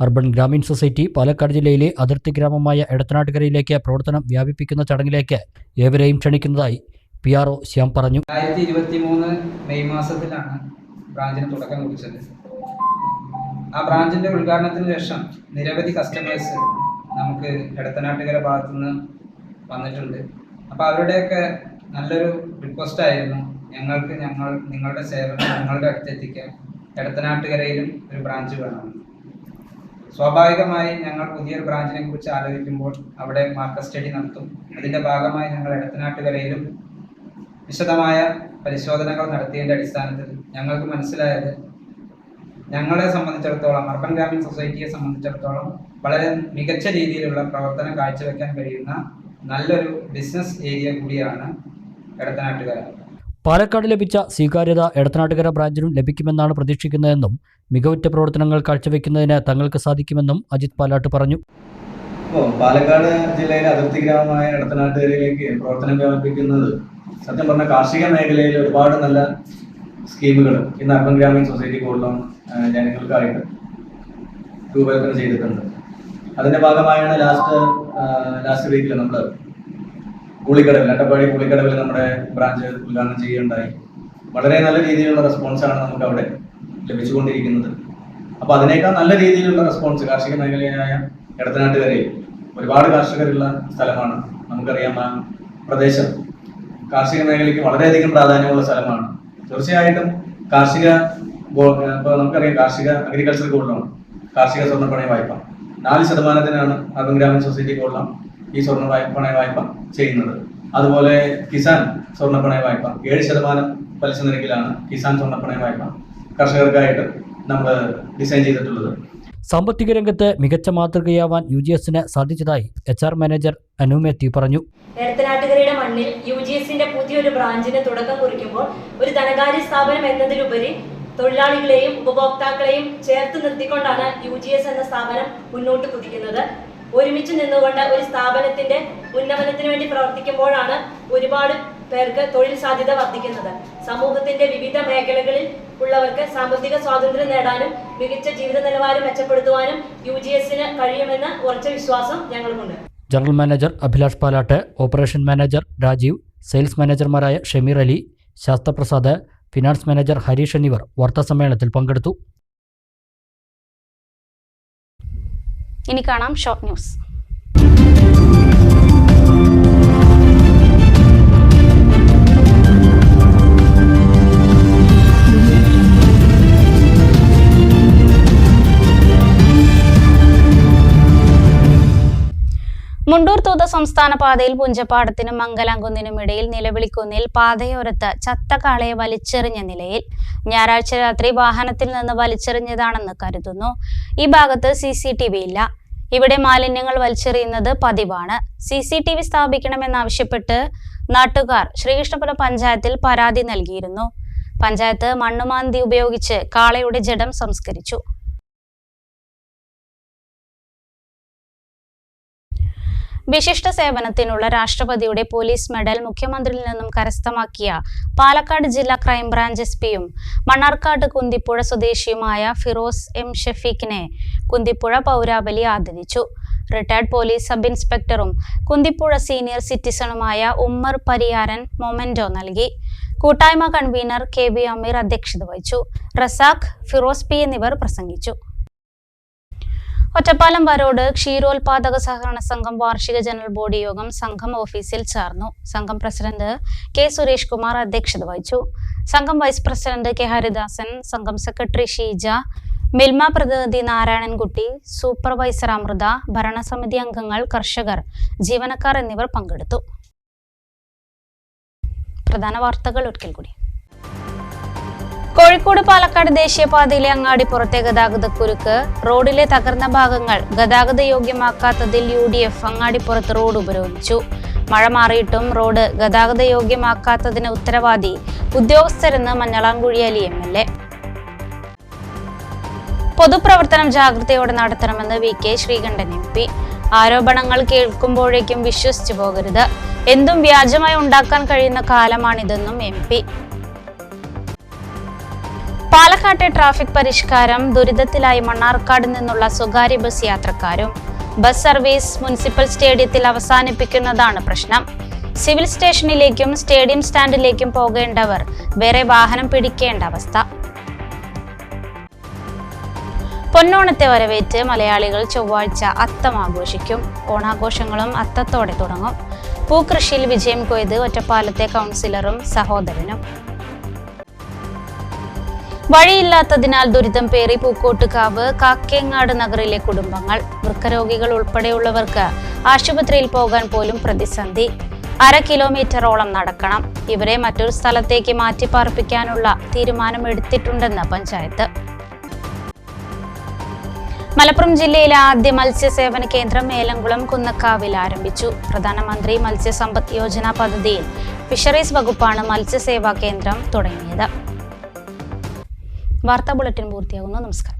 അർബൻ ഗ്രാമീൺ സൊസൈറ്റി പാലക്കാട് ജില്ലയിലെ അതിർത്തി ഗ്രാമമായ എടത്തനാട്ടുകരയിലേക്ക് പ്രവർത്തനം വ്യാപിപ്പിക്കുന്ന ചടങ്ങിലേക്ക് ഏവരെയും ക്ഷണിക്കുന്നതായി PRO ശ്യാം പറഞ്ഞു. 2023 മെയ് മാസത്തിലാണ് ബ്രാഞ്ചിന് തുടക്കം കുറിച്ചത്. ആ ബ്രാഞ്ചിന്റെ ഉദ്ഘാടനത്തിന് ശേഷം നിരവധി കസ്റ്റമേഴ്സ് നമുക്ക് എടത്തനാട്ടുകര ഭാഗത്തുനിന്ന് വന്നിട്ടുണ്ട്. അപ്പോൾ അവരുടെയൊക്കെ നല്ലൊരു റിക്വസ്റ്റ് ആയിരുന്നു നിങ്ങളുടെ സേവനം ഞങ്ങളുടെ അടുത്തെത്തിക്കാൻ എടത്തനാട്ടുകരയിലും ഒരു ബ്രാഞ്ച് വേണം. സ്വാഭാവികമായി ഞങ്ങൾ പുതിയൊരു ബ്രാഞ്ചിനെ കുറിച്ച് ആലോചിക്കുമ്പോൾ അവിടെ മാർക്കറ്റ് സ്റ്റഡി നടത്തും. അതിൻ്റെ ഭാഗമായി ഞങ്ങൾ എടത്തനാട്ടുകരയിലും വിശദമായ പരിശോധനകൾ നടത്തിയതിൻ്റെ അടിസ്ഥാനത്തിൽ ഞങ്ങൾക്ക് മനസ്സിലായത് ഞങ്ങളെ സംബന്ധിച്ചിടത്തോളം, അർബൻ ഗ്രാമീൺ സൊസൈറ്റിയെ സംബന്ധിച്ചിടത്തോളം വളരെ മികച്ച രീതിയിലുള്ള പ്രവർത്തനം കാഴ്ചവെക്കാൻ കഴിയുന്ന നല്ലൊരു ബിസിനസ് ഏരിയ കൂടിയാണ് എടത്തനാട്ടുകര. പാലക്കാട് ലഭിച്ച സ്വീകാര്യത എടത്തനാട്ടുകര ബ്രാഞ്ചിനും ലഭിക്കുമെന്നാണ് പ്രതീക്ഷിക്കുന്നതെന്നും മികവുറ്റ പ്രവർത്തനങ്ങൾ കാഴ്ചവെക്കുന്നതിന് തങ്ങൾക്ക് സാധിക്കുമെന്നും അജിത് പാലാട്ട് പറഞ്ഞു. പാലക്കാട് ജില്ലയിലെ അതിർത്തി ഗ്രാമമായ എടത്തനാട്ടുകരയിലേക്ക് പ്രവർത്തനം വ്യാപിപ്പിക്കുന്നത് സത്യം പറഞ്ഞ കാർഷിക മേഖലയിൽ ഒരുപാട് നല്ല സ്കീമുകൾ ഇന്ന് അർബൻ ഗ്രാമീൺ സൊസൈറ്റി കൂടുതലും ജനങ്ങൾക്കായിട്ട് രൂപകൽപ്പന ചെയ്തിട്ടുണ്ട്. അതിന്റെ ഭാഗമായാണ് ലാസ്റ്റ് വീക്കിൽ നമ്മൾ കൂളിക്കടവിൽ അട്ടപ്പാടി കൂളിക്കടവിൽ നമ്മുടെ ബ്രാഞ്ച് ഉദ്ഘാടനം ചെയ്യുകയുണ്ടായി. വളരെ നല്ല രീതിയിലുള്ള റെസ്പോൺസാണ് നമുക്ക് അവിടെ ലഭിച്ചുകൊണ്ടിരിക്കുന്നത്. അപ്പോൾ അതിനേക്കാൾ നല്ല രീതിയിലുള്ള റെസ്പോൺസ് കാർഷിക മേഖലയായ എടത്തനാട്ടുകരയിൽ ഒരുപാട് കർഷകരുള്ള സ്ഥലമാണ്. നമുക്കറിയാം ആ പ്രദേശം കാർഷിക മേഖലയ്ക്ക് വളരെയധികം പ്രാധാന്യമുള്ള സ്ഥലമാണ്. തീർച്ചയായിട്ടും ഇപ്പോൾ നമുക്കറിയാം അഗ്രികൾച്ചർ ഗോൾഡ് ലോൺ, കാർഷിക സ്വർണ്ണപ്പണയ വായ്പ 4% urban Grameen society gold loan ഈ സ്വർണ്ണപ്പണയ വായ്പ ചെയ്യുന്നത്. അതുപോലെ കിസാൻ സ്വർണ്ണപ്പണയ വായ്പ 7% പലിശ നിരക്കിലാണ് കിസാൻ സ്വർണ്ണപ്പണയ വായ്പ കർഷകർക്കായിട്ട് നമ്മൾ ഡിസൈൻ ചെയ്തിട്ടുള്ളത്. സാമ്പത്തിക രംഗത്ത് മികച്ച മാതൃകയാവാൻ UGSന് സാധിച്ചതായി HR മാനേജർ അനു മാത്യു പറഞ്ഞു. എടത്തനാട്ടുകരയുടെ മണ്ണിൽ UGSന്റെ പുതിയൊരു ബ്രാഞ്ചിന് തുടക്കം കുറിക്കുമ്പോൾ ഒരു ധനകാര്യ സ്ഥാപനം എന്നതിലുപരി തൊഴിലാളികളെയും ഉപഭോക്താക്കളെയും ചേർത്ത് നിർത്തിക്കൊണ്ടാണ് UGS എന്ന സ്ഥാപനം മുന്നോട്ട് കുതിക്കുന്നത്. ഒരുമിച്ച് നിന്നുകൊണ്ട് ഒരു സ്ഥാപനത്തിന്റെ ഉന്നമനത്തിന് വേണ്ടി പ്രവർത്തിക്കുമ്പോഴാണ് ഒരുപാട് പേർക്ക് തൊഴിൽ സാധ്യത വർദ്ധിക്കുന്നത്. സമൂഹത്തിന്റെ വിവിധ മേഖലകളിൽ ഉള്ളവർക്ക് സാമ്പത്തിക സ്വാതന്ത്ര്യം നേടാനും മികച്ച ജീവിത നിലവാരം മെച്ചപ്പെടുത്തുവാനും UGSന് കഴിയുമെന്ന ഉറച്ച വിശ്വാസം ഞങ്ങൾക്കുണ്ട്. General manager Abhilash Palatt, operation manager Rajeev, sales മാനേജർമാരായ ഷമീർ അലി, ശാസ്ത്രപ്രസാദ്, ഫിനാൻസ് മാനേജർ ഹരീഷ് എന്നിവർ വാർത്താസമ്മേളനത്തിൽ പങ്കെടുത്തു. ഇനി കാണാം ഷോർട്ട് ന്യൂസ്. മുണ്ടൂർ തൂത സംസ്ഥാന പാതയിൽ പുഞ്ചപ്പാടത്തിനും മംഗലാംകുന്നിനും ഇടയിൽ നിലവിളിക്കുന്നിൽ പാതയോരത്ത് ചത്ത കാളയെ വലിച്ചെറിഞ്ഞ നിലയിൽ. ഞായറാഴ്ച രാത്രി വാഹനത്തിൽ നിന്ന് വലിച്ചെറിഞ്ഞതാണെന്ന് കരുതുന്നു. ഈ ഭാഗത്ത് CCTV ഇല്ല. ഇവിടെ മാലിന്യങ്ങൾ വലിച്ചെറിയുന്നത് പതിവാണ്. CCTV സ്ഥാപിക്കണമെന്നാവശ്യപ്പെട്ട് നാട്ടുകാർ ശ്രീകൃഷ്ണപുരം പഞ്ചായത്തിൽ പരാതി നൽകിയിരുന്നു. പഞ്ചായത്ത് മണ്ണുമാന്തി ഉപയോഗിച്ച് കാളയുടെ ജഡം സംസ്കരിച്ചു. വിശിഷ്ട സേവനത്തിനുള്ള രാഷ്ട്രപതിയുടെ പോലീസ് മെഡൽ മുഖ്യമന്ത്രിയിൽ നിന്നും കരസ്ഥമാക്കിയ പാലക്കാട് ജില്ലാ ക്രൈംബ്രാഞ്ച് SP-യും മണ്ണാർക്കാട് കുന്തിപ്പുഴ സ്വദേശിയുമായ ഫിറോസ് M. ഷഫീഖിനെ കുന്തിപ്പുഴ പൗരാബലി ആദരിച്ചു. റിട്ടയർഡ് പോലീസ് സബ് ഇൻസ്പെക്ടറും കുന്തിപ്പുഴ സീനിയർ സിറ്റിസണുമായ ഉമ്മർ പരിയാരൻ മൊമെന്റോ നൽകി. കൂട്ടായ്മ കൺവീനർ KB അമീർ അധ്യക്ഷത വഹിച്ചു. റസാഖ്, ഫിറോസ് P എന്നിവർ പ്രസംഗിച്ചു. ഒറ്റപ്പാലം വരോട് ക്ഷീരോത്പാദക സഹകരണ സംഘം വാർഷിക ജനറൽ ബോഡി യോഗം സംഘം ഓഫീസിൽ ചേർന്നു. സംഘം പ്രസിഡന്റ് K. സുരേഷ് കുമാർ അധ്യക്ഷത വഹിച്ചു. സംഘം വൈസ് പ്രസിഡന്റ് K. ഹരിദാസൻ, സംഘം സെക്രട്ടറി ഷീജ, മിൽമ പ്രതിനിധി നാരായണൻകുട്ടി, സൂപ്പർവൈസർ അമൃത, ഭരണസമിതി അംഗങ്ങൾ, കർഷകർ, ജീവനക്കാർ എന്നിവർ പങ്കെടുത്തു. പ്രധാന വാർത്തകൾ ഒരിക്കൽ കൂടി. കോഴിക്കോട് പാലക്കാട് ദേശീയപാതയിലെ അങ്ങാടിപ്പുറത്തെ ഗതാഗതക്കുരുക്ക്. റോഡിലെ തകർന്ന ഭാഗങ്ങൾ ഗതാഗത യോഗ്യമാക്കാത്തതിൽ UDF അങ്ങാടിപ്പുറത്ത് റോഡ് ഉപരോധിച്ചു. മഴ മാറിയിട്ടും റോഡ് ഗതാഗത യോഗ്യമാക്കാത്തതിന് ഉത്തരവാദി ഉദ്യോഗസ്ഥരെന്ന് മഞ്ഞളാംകുഴി അലി MLA. പൊതുപ്രവർത്തനം ജാഗ്രതയോടെ നടത്തണമെന്ന് VK ശ്രീകണ്ഠൻ MP. ആരോപണങ്ങൾ കേൾക്കുമ്പോഴേക്കും വിശ്വസിച്ചു പോകരുത്. എന്തും വ്യാജമായി ഉണ്ടാക്കാൻ കഴിയുന്ന കാലമാണിതെന്നും MP. പാലക്കാട്ടെ ട്രാഫിക് പരിഷ്കാരം. ദുരിതത്തിലായി മണ്ണാർക്കാട് നിന്നുള്ള സ്വകാര്യ ബസ് യാത്രക്കാരും. ബസ് സർവീസ് മുനിസിപ്പൽ സ്റ്റേഡിയത്തിൽ അവസാനിപ്പിക്കുന്നതാണ് പ്രശ്നം. സിവിൽ സ്റ്റേഷനിലേക്കും സ്റ്റേഡിയം സ്റ്റാൻഡിലേക്കും പോകേണ്ടവർ വേറെ വാഹനം പിടിക്കേണ്ട അവസ്ഥ. പൊന്നോണത്തെ വരവേറ്റ് മലയാളികൾ ചൊവ്വാഴ്ച അത്തം ആഘോഷിക്കും. ഓണാഘോഷങ്ങളും അത്തത്തോടെ തുടങ്ങും. പൂക്കൃഷിയിൽ വിജയം കൊയ്ത് ഒറ്റപ്പാലത്തെ കൗൺസിലറും സഹോദരനും. വഴിയില്ലാത്തതിനാൽ ദുരിതം പേറി പൂക്കോട്ടുകാവ് കാക്കേങ്ങാട് നഗറിലെ കുടുംബങ്ങൾ. വൃക്കരോഗികൾ ഉൾപ്പെടെയുള്ളവർക്ക് ആശുപത്രിയിൽ പോകാൻ പോലും പ്രതിസന്ധി. 1/2 കിലോമീറ്ററോളം നടക്കണം. ഇവരെ മറ്റൊരു സ്ഥലത്തേക്ക് മാറ്റിപ്പാർപ്പിക്കാനുള്ള തീരുമാനമെടുത്തിട്ടുണ്ടെന്ന് പഞ്ചായത്ത്. മലപ്പുറം ജില്ലയിലെ ആദ്യ മത്സ്യസേവന കേന്ദ്രം ഏലംകുളം കുന്നക്കാവിൽ ആരംഭിച്ചു. പ്രധാനമന്ത്രി മത്സ്യസമ്പദ് യോജന പദ്ധതിയിൽ ഫിഷറീസ് വകുപ്പാണ് മത്സ്യസേവാ കേന്ദ്രം തുടങ്ങിയത്. വാർത്താ ബുള്ളറ്റിൻ പൂർത്തിയാകുന്നു. നമസ്കാരം.